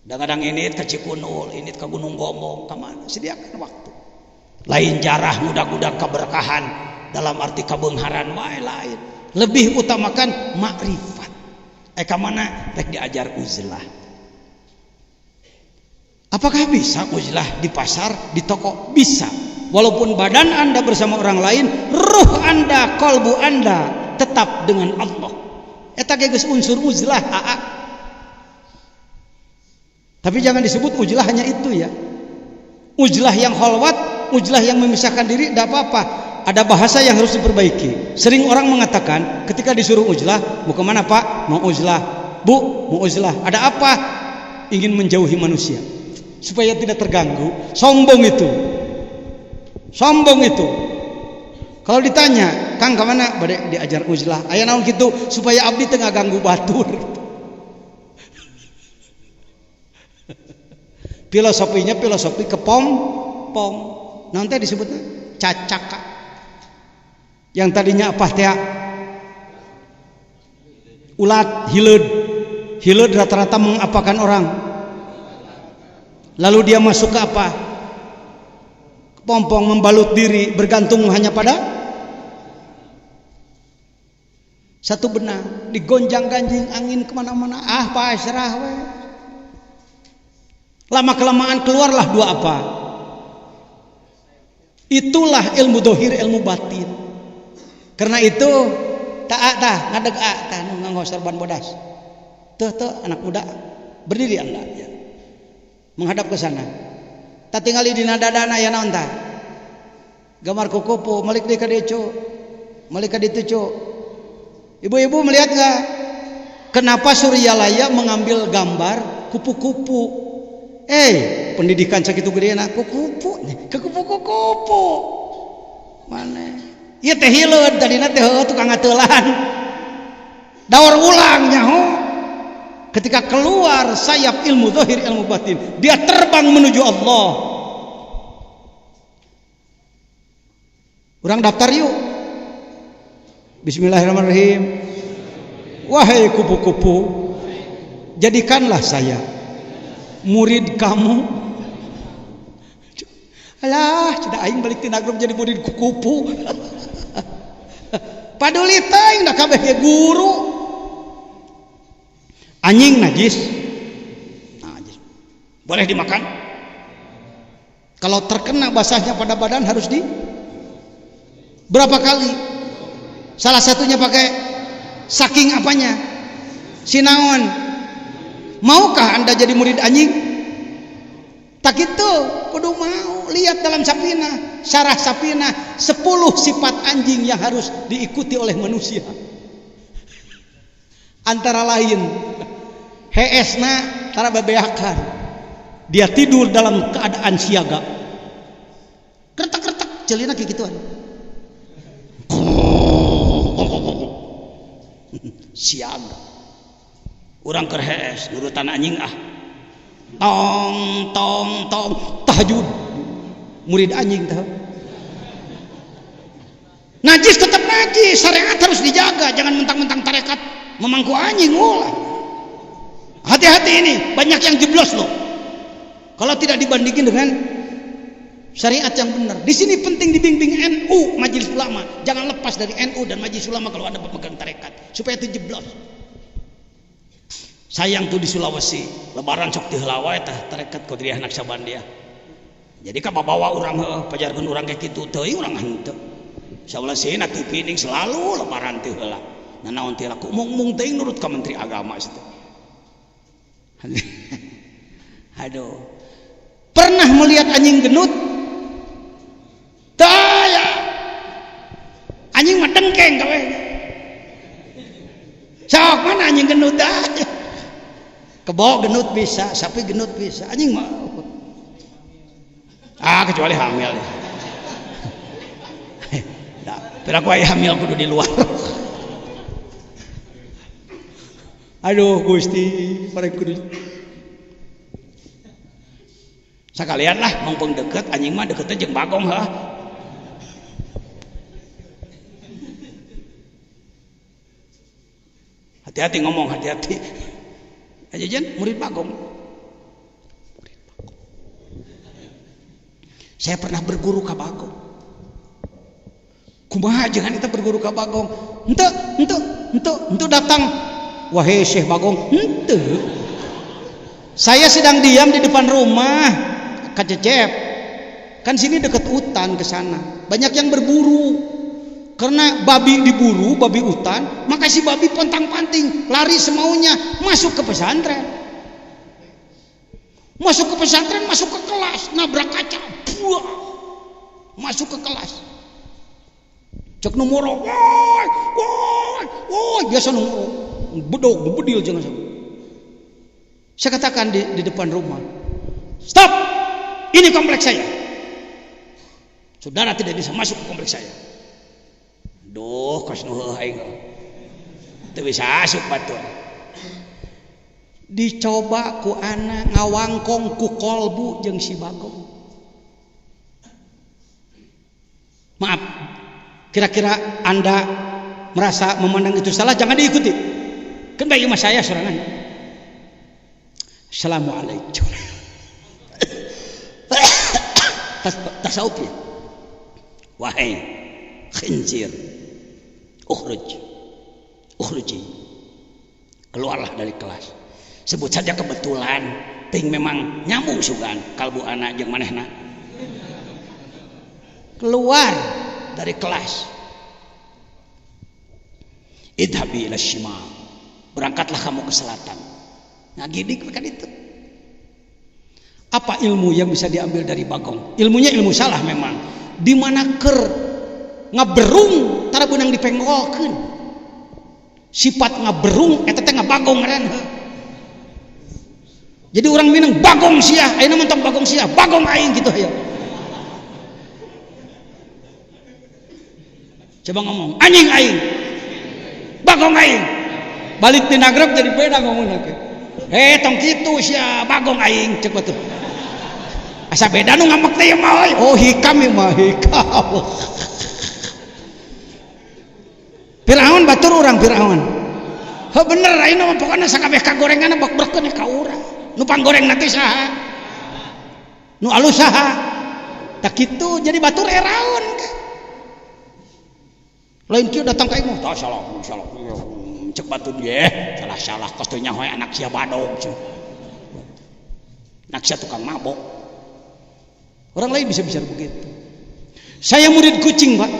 Kadang-kadang ini ke Cikunul, ini ke Gunung Gombong, kemana? Sediakan waktu. Lain jarah mudah-mudah keberkahan dalam arti kebeungharan lain. Lebih utamakan makrifat. Kemana? Rek diajar uzlah. Apakah bisa uzlah di pasar, di toko? Bisa. Walaupun badan Anda bersama orang lain, ruh Anda, kalbu Anda tetap dengan Allah. Eta geus unsur uzlah. Tapi jangan disebut ujlah hanya itu ya. Ujlah yang khalwat, ujlah yang memisahkan diri, tidak apa-apa. Ada bahasa yang harus diperbaiki. Sering orang mengatakan ketika disuruh ujlah, mau kemana Pak? Mau ujlah. Bu, mau ujlah. Ada apa? Ingin menjauhi manusia supaya tidak terganggu. Sombong itu. Sombong itu. Kalau ditanya, Kang kemana? Bade diajar ujlah. Aya naon gitu supaya abdi teu ngaganggu batur. Filosofinya filosofi kepompong. Nanti disebutnya cacaka. Yang tadinya apa teh? Ulat, hileud. Hileud rata-rata mengapakan orang. Lalu dia masuk ke apa? Kepompong, membalut diri, bergantung hanya pada satu benang, digonjang-ganjing angin kemana-mana. Pasrah we. Lama kelamaan keluarlah dua apa? Itulah ilmu dohir, ilmu batin. Karena itu ngadeg nganggo serban bodas. Tuh anak muda berdiri Anda ya. Menghadap ke sana. Tak tinggali di nadadana ya naon tah? Gambar kukupu, malik di kadeco. Malik ka ditu, Cuk. Ibu-ibu melihat enggak? Kenapa Suryalaya mengambil gambar kupu-kupu? Pendidikan sakitu gedeuna kukupu ke kupu-kupu mana ieu teh hileud tadina teh tukang ngateulan daur ulang nyaho ketika keluar sayap ilmu zahir ilmu batin dia terbang menuju Allah. Urang daftar yuk. Bismillahirrahmanirrahim. Wahai kupu-kupu, jadikanlah saya murid kamu. Alah, sudah aing balik tina grup jadi murid kupu. Paduli teh da kabeh ge guru. Anjing najis. Najis. Boleh dimakan? Kalau terkena basahnya pada badan harus di berapa kali? Salah satunya pakai saking apanya? Sinaon? Maukah Anda jadi murid anjing? Tak itu, kudu mau. Lihat dalam Sapinah, syarah Sapinah, 10 sifat anjing yang harus diikuti oleh manusia. Antara lain, heesna tara bebeakan. Dia tidur dalam keadaan siaga. Kretek-kretek, celina kayak gituan. Siaga. Urang keur hees nurutan anjing tong tong tong tahajud murid anjing tahu. Najis tetap najis, syariat harus dijaga, jangan mentang-mentang tarekat memangku anjing ulah. Hati-hati ini, banyak yang jeblos loh. Kalau tidak dibandingin dengan syariat yang benar. Di sini penting dibimbing NU, Majelis Ulama. Jangan lepas dari NU dan Majelis Ulama kalau Anda pemegang tarekat, supaya itu jeblos. Sayang tuh di Sulawesi, lebaran sok diheula wae tah tarekat Qadiriyah Naksabandia. Jadi ka bawa urang heueuh, pajarkeun urang kayak kitu teuing urang henteu. Saulasina TV ning selalu lebaran teu heula. Nah naon teh laku mung teuing nurut ka Menteri Agama situ. Aduh. Pernah melihat anjing genut? Taya. Anjing mah dengkeng gawe. Sok mana anjing genut dah. Kebo genut bisa, sapi genut bisa, anjing mah. Kecuali hamil. Dah, pira ku aya hamil kudu di luar. Aduh Gusti, pareng kudu. Sakalian lah mumpung deket anjing mah deketnya jeung Bagong heuh. Hati-hati ngomong, hati-hati. Ajajan murid Bagong. Saya pernah berguru ka Bagong. Kumaha jangan kita berguru ka Bagong. Ente datang. Wahai Syekh Bagong, ente. Saya sedang diam di depan rumah Kacecep. Kan sini dekat hutan ke sana. Banyak yang berburu. Karena babi diburu, babi hutan, maka si babi pontang-panting, lari semaunya, masuk ke pesantren. Masuk ke pesantren, masuk ke kelas, nabrak kaca, buah, masuk ke kelas. Cek nomor, woi, biasa nomor, bedog, bedil jangan sampai. Saya katakan di depan rumah, stop, ini kompleks saya. Saudara tidak bisa masuk ke kompleks saya. Duh, kos nuheuh aing. Teu bisa asup batur. Dicoba ku anak ngawangkong ku kolbu jeung si Bagong. Maaf. Kira-kira Anda merasa memandang itu salah, jangan diikuti. Kan bayi mas saya sorangan. Assalamualaikum. Tasawuf ya. Wahai khinzir, ukhruji, keluarlah dari kelas. Sebut saja kebetulan ting memang nyambung sugan kalbu anak jeung manehna. Keluar dari kelas. Idhabi ila shimal, berangkatlah kamu ke selatan. Ngagidik kan itu. Apa ilmu yang bisa diambil dari Bagong? Ilmunya ilmu salah memang. Di mana ker ngaberung tara beunang dipengolkeun. Sifat ngaberung eta teh ngabagong ngaran. Jadi orang Minang Bagong sia, ayeuna mentok Bagong sia, Bagong aing gitu aya. Coba ngomong, anjing aing. Bagong aing. Balik di Nagreg jadi beda ngomongna ke. Tong kitu sia Bagong aing ceuk batuh. Asa beda nu ngamek teh mah euy. Oh hikam mah hikam. Firaun batur urang Firaun. Heuh bener ayeuna mah pokona sakabeh kagorenganna bak-berkeun ka urang. Nu panggoreng nanti saha? Nu alus saha? Tak kitu jadi batur eraun ka. Lain kieu datang ka aing mah salah. Cek batur ye, salah kos teu nyahoe anak sia badog. Anak sia tukang mabok. Orang lain bisa begitu. Saya murid kucing, Pak.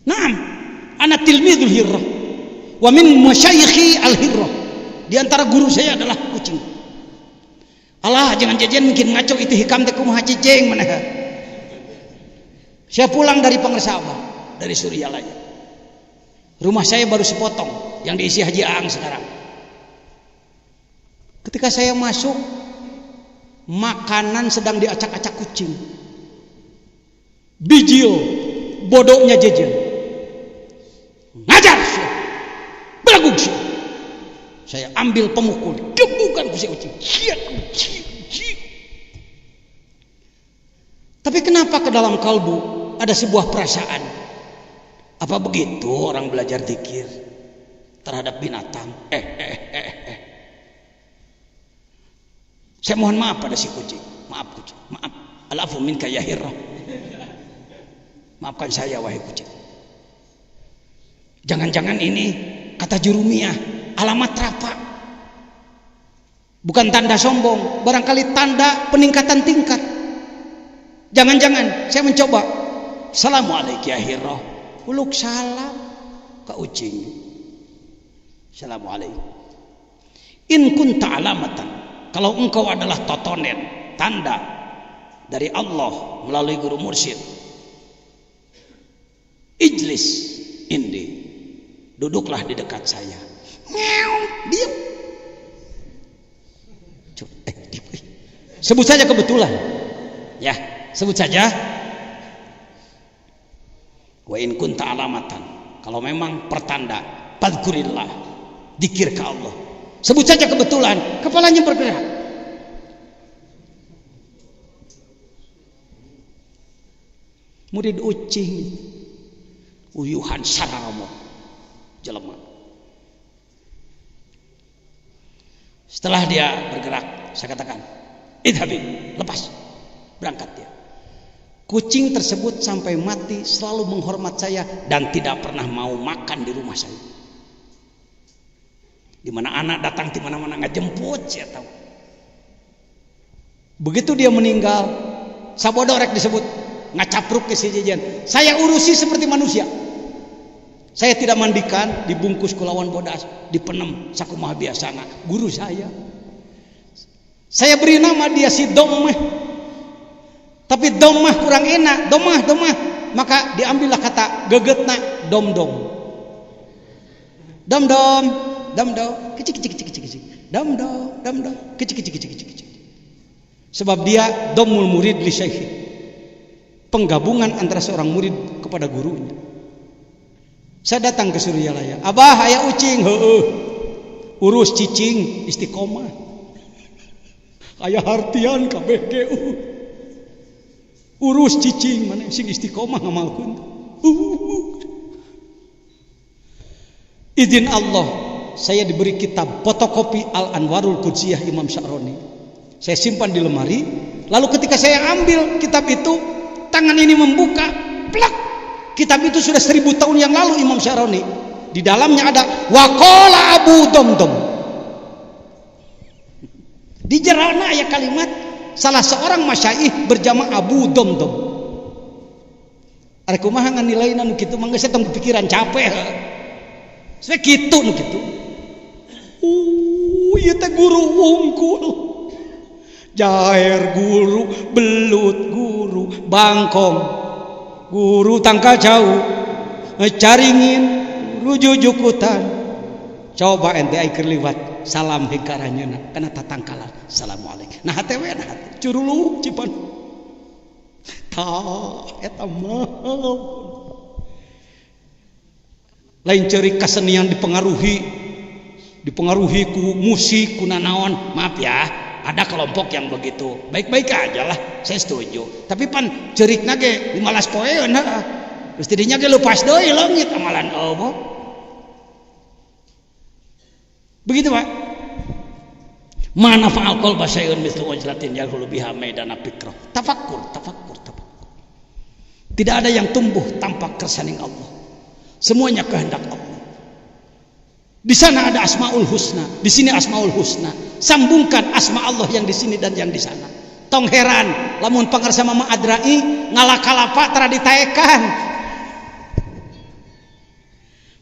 Naam, ana tilmidul hirrah. Wa min masyayikhi al-hirrah. Di antara guru saya adalah kucing. Allah, jangan jajan mungkin ngaco itu hikam teh kumaha cicing maneh. Saya pulang dari Pangersabah, dari Suryalaya. Rumah saya baru sepotong yang diisi Haji Aang sekarang. Ketika saya masuk, makanan sedang diacak-acak kucing. Bijil, bodohnya jajan. Ngajar sih, belagu sih. Saya ambil pemukul, gebukan ku si kucing. Kenapa ke dalam kalbu ada sebuah perasaan? Apa begitu orang belajar zikir terhadap binatang? Saya mohon maaf pada si kucing. Maaf kucing, maaf. Alafu minka ya hirrah. Maafkan saya wahai kucing. Jangan-jangan ini kata jurumiyah alamat rafa. Bukan tanda sombong, barangkali tanda peningkatan tingkat. Jangan-jangan saya mencoba. Assalamualaikum ya hirrah. Uluk salam ke ucing. Assalamualaikum. In kunta alamatan, kalau engkau adalah totonen, tanda dari Allah melalui guru mursyid, ijlis indi, duduklah di dekat saya. Diam. Sebut saja kebetulan. Ya, sebut saja. Wa in kunta alamatan, kalau memang pertanda, fadzkurillah, dzikir ke Allah. Sebut saja kebetulan, kepalanya bergerak. Murid ucing uyuhan saramo jelema. Setelah dia bergerak, saya katakan, idhabi, lepas, berangkat dia. Kucing tersebut sampai mati selalu menghormat saya dan tidak pernah mau makan di rumah saya. Di mana anak datang di mana-mana ngajemput, saya tahu. Begitu dia meninggal, sabodorek disebut, ngacapruk ke sejajan. Saya urusi seperti manusia. Saya tidak mandikan, dibungkus kulawan bodas, dipenem sakumaha biasana, guru saya. Saya beri nama dia si Domeh. Tapi domah kurang enak, domah. Maka diambillah kata gegetna dom-dom. Dom-dom, kecik. Dom-dom, kecik. Sebab dia domul murid li syekhi. Penggabungan antara seorang murid kepada gurunya. Saya datang ke Suryalaya. Abah aya ucing, heueuh. Urus cicing istiqomah. Aya hartian kabeh ge. Urus cicing mana sing istiqomah ngamalkeun. Izin Allah, saya diberi kitab fotokopi Al-Anwarul Qudsiyah Imam Sya'roni. Saya simpan di lemari. Lalu ketika saya ambil kitab itu, tangan ini membuka, plak. Kitab itu sudah 1000 tahun yang lalu Imam Sya'roni. Di dalamnya ada waqala Abu Domdom. Di jerana aya kalimat salah seorang masyaikh berjama Abu Domdom. Arek kumaha nganilaina nu kitu mangga saya tong pikiran capek. Saya kitu nu kitu. Ieu teh guru wungkul. Jaher guru, belut guru, bangkong guru tangkal jauh, caringin guru jujukutan. Coba ente ai keur liwat salam hingkaranyeuna kana tatangkalan. Assalamualaikum. Nah hate we nah curuluk cipan. Tah eta mah. Lain ceurik kasenian dipengaruhi ku musik, ku nanaon. Maaf ya, ada kelompok yang begitu. Baik-baik aja lah, saya setuju. Tapi pan ceurikna ge dimalas poeun heuh. Terus tidinya ge leupas deui leungit amalan Allah. Begitu Pak. Mana fa'al qalba syai'un mithlu wajlatin yahulu biha maidana fikrah. Tafakkur. Tidak ada yang tumbuh tanpa kersani Allah. Semuanya kehendak Allah. Di sana ada Asmaul Husna, di sini Asmaul Husna. Sambungkan asma Allah yang di sini dan yang di sana. Tong heran lamun pangarsa Mama Adrai ngalakalapa tara ditaekan.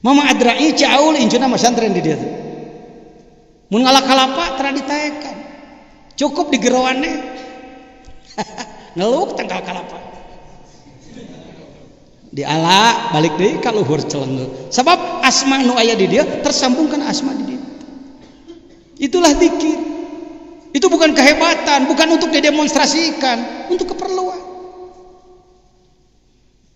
Mama Adrai Ciaul injuna masantren di dia. Mun ngalakalapa tara ditaekan. Cukup digerowane. Ngeluk tanggal kalapa. Diala balik deui ka luhur celengeu. Sebab asma nu aya di dia tersambungkan asma di dia. Itulah zikir. Itu bukan kehebatan, bukan untuk didemonstrasikan, untuk keperluan.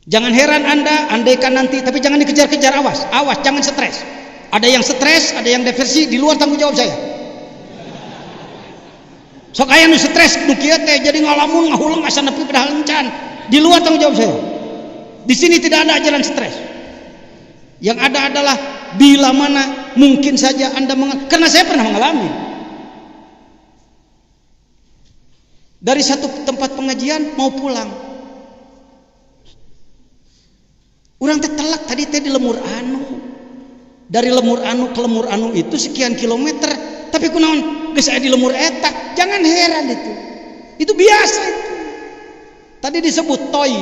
Jangan heran Anda andaikan nanti, tapi jangan dikejar-kejar, awas, jangan stres. Ada yang stres, ada yang diversi, di luar tanggung jawab saya. Sok aya nu stres nu kieu teh jadi ngalamun ngahuleung asa nepi padahal encan. Di luar tanggung jawab saya. Di sini tidak ada ajaran stres. Yang ada adalah bila mana mungkin saja Anda karena saya pernah mengalami. Dari satu tempat pengajian mau pulang. Urang teh telak tadi teh di Lemur Anu. Dari Lemur Anu ke Lemur Anu itu sekian kilometer, tapi kunaon geus aya di Lemur eta. Jangan heran itu. Itu biasa itu. Tadi disebut toy.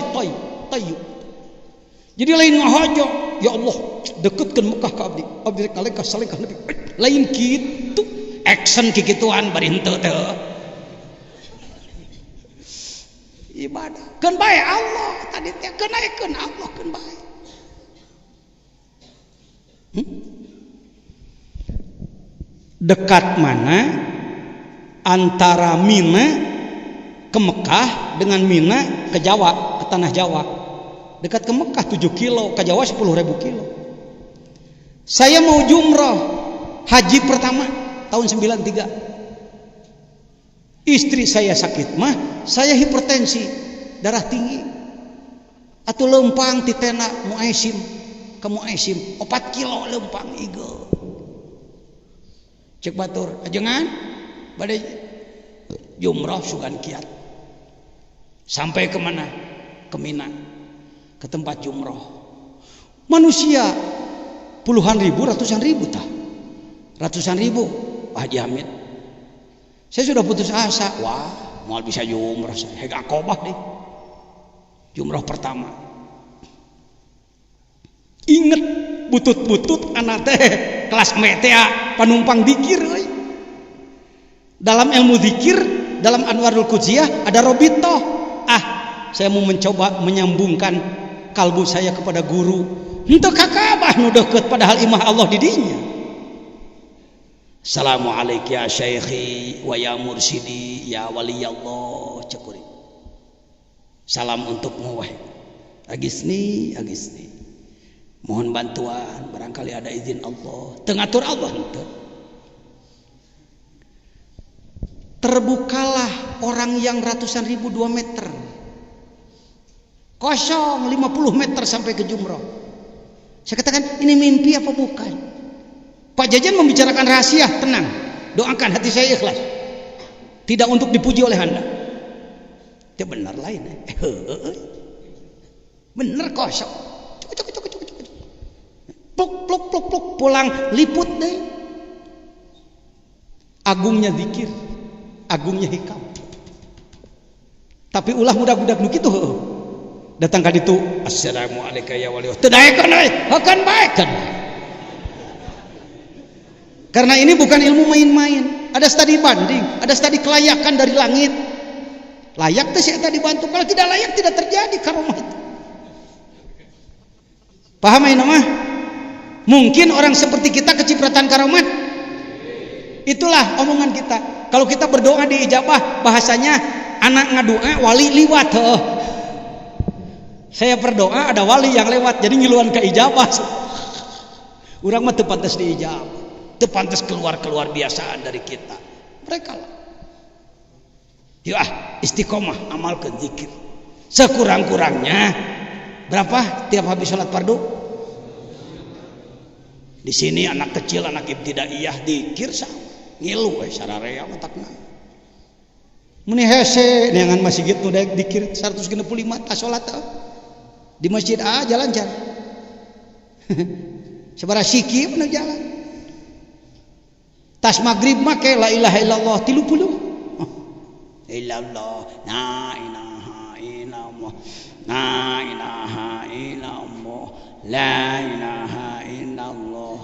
Jadi lain ngahajo, ya Allah, deketkeun Mekah ka abdi. Abdi rek ngalengkah salengkah nepi. Lain kitu. Action kikituan bari henteu teh. Ibadah. Keun bae Allah tadi teh kenaikeun Allah keun bae. Dekat mana antara Mina ke Mekah dengan Mina ke Jawa, ke tanah Jawa? Dekat ke Mekah 7 kilo, ke Jawa 10.000 kilo. Saya mau jumrah haji pertama tahun 93. Istri saya sakit mah, saya hipertensi, darah tinggi. Atuh lempang ti tenda Muaisim, ke Muaisim 4 kilo lempang igel. Cek batur, ajengan bade jumrah sugan kiat. Sampai ke mana? Ke Mina, ke tempat jumrah. Manusia puluhan ribu, ratusan ribu tah. Ratusan ribu, Pak Haji Hamid. Saya sudah putus asa. Wah, mau bisa jumrah saya. Hega akobah deh. Jumrah pertama. Ingat butut-butut anak teh kelas metea panumpang dikir. Dalam ilmu dikir, dalam Anwarul Qudsiyah ada robitoh. Saya mau mencoba menyambungkan kalbu saya kepada guru. Henteu kakabah nu deukeut padahal imah Allah di dinya. Assalamualaikum ya syekhi wa ya mursidi ya waliyallah cekuri. Salam untukmu wahai Agisni. Mohon bantuan barangkali ada izin Allah. Tengatur Allah henteu. Terbukalah orang yang ratusan ribu 2 meter. Kosong 50 meter sampai ke jumrah. Saya katakan ini mimpi apa bukan? Pak Jajan membicarakan rahasia, tenang. Doakan hati saya ikhlas. Tidak untuk dipuji oleh Anda. Itu benar lain. Benar kosong. Cuk. Pluk pulang liput deh. Agungnya zikir, agungnya hikam. Tapi ulah budak-budak nu kitu heuh. Datang ka ditu, assalamualaikum ya wali. Teu daekeun euy, hakan bae kan. Karena ini bukan ilmu main-main. Ada studi banding, ada studi kelayakan dari langit. Layak teh si eta dibantu, kalau tidak layak tidak terjadi karomah itu. Paham ayeuna mah? Mungkin orang seperti kita kecipratan karomah. Itulah omongan kita. Kalau kita berdoa diijabah, bahasanya anak ngadoa wali liwat heuh. Saya berdoa ada wali yang lewat jadi ngiluan ke ijabah. Urang mah teu pantes diijabah. Teu pantes keluar biasaan dari kita. Mereka lah. Ya istiqomah amalkeun zikir. Sekurang-kurangnya berapa tiap habis salat fardu? Di sini anak kecil, anak ibtidaiyah zikir sama. Ngilu sararea matakna. Muni hese neangan masjid nu daek zikir 165 ta salat di masjid jalan-jalan. Sabaraha siki mana jalan. Tas maghrib make la ilaha illallah 30. Illallah la ilaha illallah la ilaha illallah la ilaha illallah.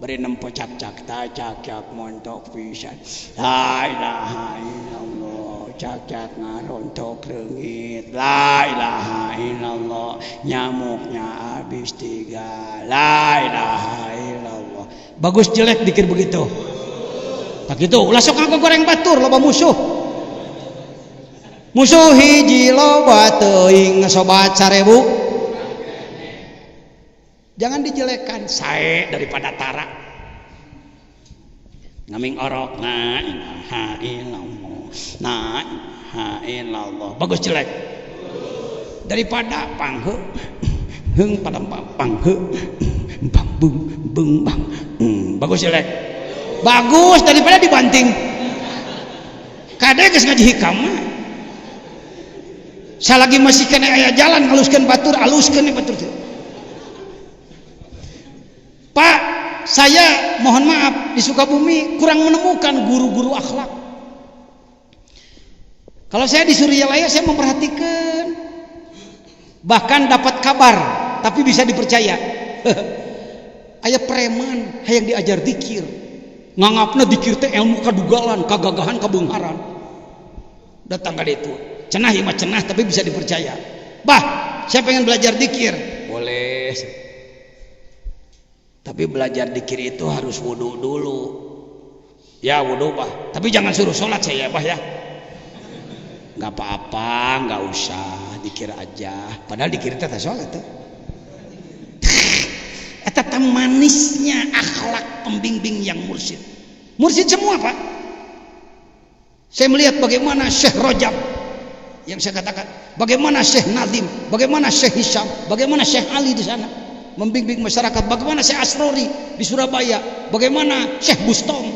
Beri nempo cak-cak tacak montok pisan. La ilaha illallah cak-cak ngarontok reungit. La ilaha illallah nyamuknya habis 3. La ilaha illallah. Bagus jelek dikir begitu. Tak gitu, ulah sok nganggo goreng batur loba musuh. Musuh hiji loba teuing sobat 1000. Jangan dijelekan, sae daripada tara. Ngaming orok la ilaha illallah. La ilaha illallah. Bagus jelek? daripada panghe heung pada panghe bang beng bang bagus ya lek bagus daripada dibanting kade geus ngaji hikam mah salagi masih kena aya jalan ngaluskeun batur aluskeun batur teh Pak saya mohon maaf di Sukabumi kurang menemukan guru-guru akhlak. Kalau saya di Suryalaya saya memperhatikan, bahkan dapat kabar, tapi bisa dipercaya. Aya preman hayang diajar dikir, nganggapna dikir teh ilmu kadugalan, kagagahan, kabeungharan. Datang ka ditu, cenah ieu mah cenah tapi bisa dipercaya. Bah, saya pengen belajar dikir, boleh. Tapi belajar dikir itu harus wudu dulu. Ya wudu bah, tapi jangan suruh sholat saya bah ya. Nggak apa-apa, nggak usah dikir aja. Padahal dikir itu sholat tuh. Eta manisnya akhlak pembimbing yang mursyid. Mursyid semua pak. Saya melihat bagaimana Syekh Rajab yang saya katakan, bagaimana Syekh Nadim, bagaimana Syekh Hisham, bagaimana Syekh Ali di sana membimbing masyarakat, bagaimana Syekh Asrori di Surabaya, bagaimana Syekh Bustom.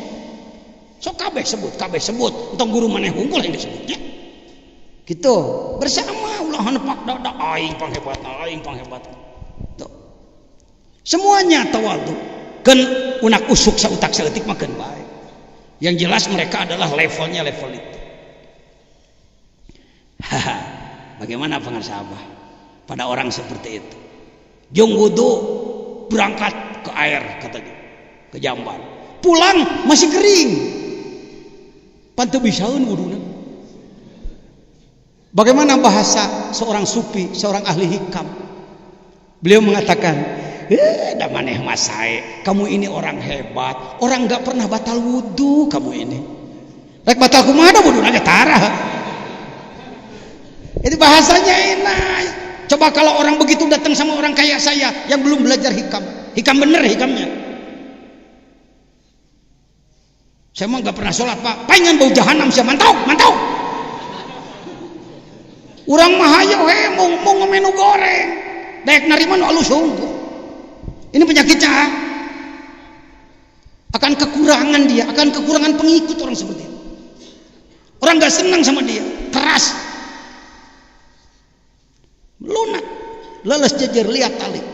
So kabeh sebut, entong guru maneh unggul yang disebutnya. Gitu bersama ulah nepak dada aing panghebat tuh semuanya tawadu kan unak usuk sautak saeutik makan baik yang jelas mereka adalah levelnya level itu. Bagaimana pengasabah pada orang seperti itu jong wudu berangkat ke air katanya ke jamban pulang masih kering pantu bisaeun wuduna. Bagaimana bahasa seorang sufi, seorang ahli hikam? Beliau mengatakan, dah maneh masai, kamu ini orang hebat, orang nggak pernah batal wudu kamu ini. Rek batal kumaha wudu nage tarah. Itu bahasanya enak. Coba kalau orang begitu datang sama orang kayak saya yang belum belajar hikam bener hikamnya. Saya mah nggak pernah sholat pak, pengen bau jahanam saya mantau. Urang mah hayo mau ngomenu goreng daek narima nu alus hungkul. Ini penyakitnya akan kekurangan dia, akan kekurangan pengikut orang seperti itu. Orang gak senang sama dia, keras, lunak, leles jejer lihat tali.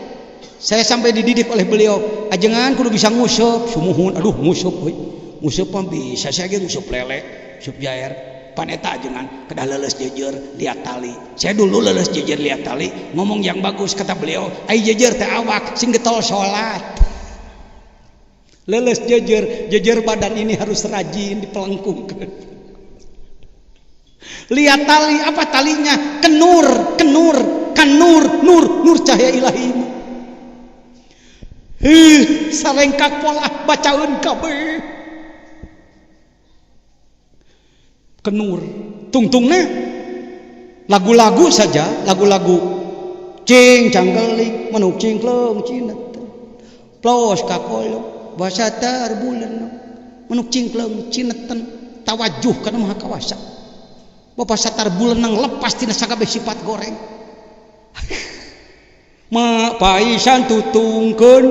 Saya sampai dididik oleh beliau, ajengan kudu bisa ngusup, sumuhun, aduh ngusup mah bisa saya ge ngusup lele, ngusup jair. Paneta jangan kedah leles jejer lihat tali. Saya dulu leles jejer lihat tali ngomong yang bagus kata beliau ai jejer teh awak sing getol salat. Leles jejer badan ini harus rajin dipelengkungkan. Lihat tali apa talinya nur cahaya ilahi. Salengkak pola bacaeun kabeh. Kenur tungtungnya lagu-lagu saja lagu-lagu cing canggeling manuk cingkleng cinet plos kakoyo bahasa tarbulan manuk cingkleng cineten tawajuh kana maha kawasa bapak satar bulenang lepas tina sakabeh sifat goreng ma paisan tutungkeun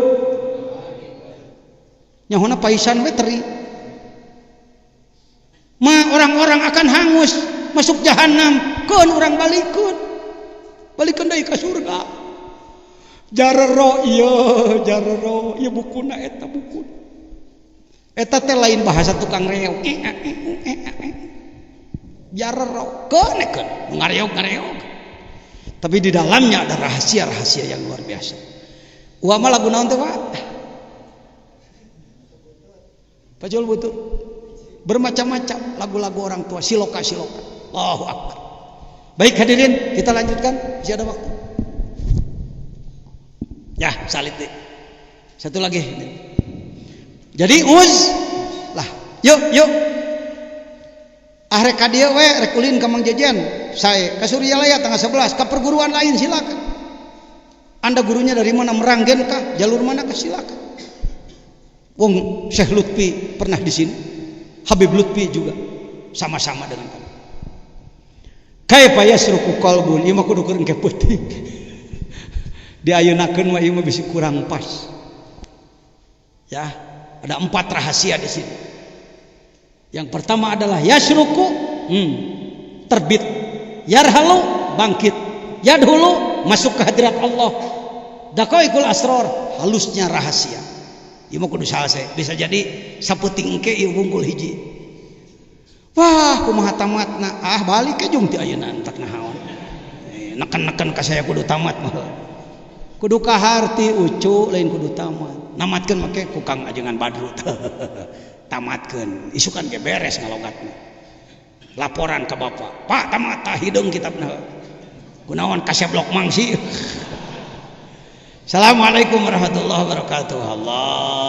nyahona paisan we teri ma orang-orang akan hangus masuk jahanam keun orang balikeun deui ka surga jarero ieu bukuna eta buku eta teh lain bahasa tukang reog jarero keun ngareog tapi di dalamnya ada rahasia-rahasia yang luar biasa. Uama lagu naon teh Pak? Pajol butuh bermacam-macam lagu-lagu orang tua siloka Allahu Akbar. Baik hadirin kita lanjutkan masih ada waktu ya salit deh satu lagi jadi lah yuk rek ka dieu we rek ulin ka Mang Jejen saya ka Suryalaya tanggal 11 ka perguruan lain silakan anda gurunya dari mana Meranggen kah jalur mana kah silakan wong Syekh Lutfi pernah di sini Habib Lutfi juga sama-sama dengan kamu. Kaifa yasruku qalbun ieu mah kudu keur engke peuting. Diayeuna-keun mah ieu mah bisi kurang pas. Ya, ada 4 rahasia di sini. Yang pertama adalah yasruku terbit, yarhalu bangkit, yadhulu masuk ke hadirat Allah. Daqaiqul asrar halusnya rahasia. Ieu mah kudu salse. Bisa jadi sapeuting engke ieu bungkul hiji. Wah, kumaha tamatna? Ah, balik ke jeung ti ayeuna entek naon. Neken-neken ka saya kudu tamat mah. Kudu kaharti ucu lain kudu tamat. Namatkeun make ku Kang Ajengan Badrut. Tamatkeun. Isukan ge beres ngalogatna. Laporan ke bapak. Pak, tamat tah hideung kitabna. Kunaon kaseblok mangsi. Assalamualaikum warahmatullahi wabarakatuh. Allahumma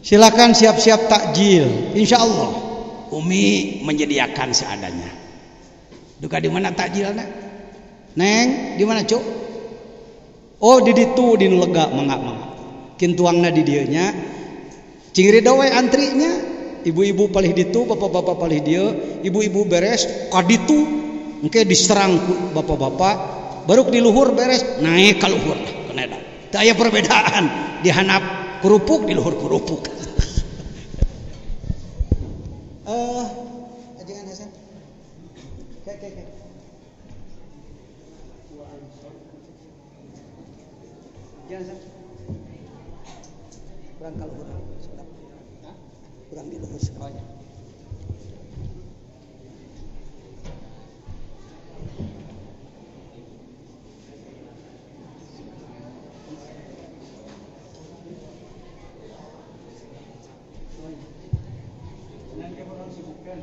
silakan siap-siap takjil. Insya Allah Umi menyediakan seadanya. Duka di mana takjilna? Neng, di mana cuk? Oh, di ditu di nu lega mangga. Kintuangna di dieu nya. Cingri we antrinya. Ibu-ibu palih ditu, bapak-bapak palih dieu. Ibu-ibu beres ka ditu engke diserang ku bapak-bapak. Baru di luhur beres naik ka luhur lah keneda. Teu aya perbedaan di handap kerupuk di luhur kerupuk. Ajengan Hasan. Oke. Jangan Hasan. Kurang kalau kurang. Kurang di luhur semuanya. Nanti orang sibukkan.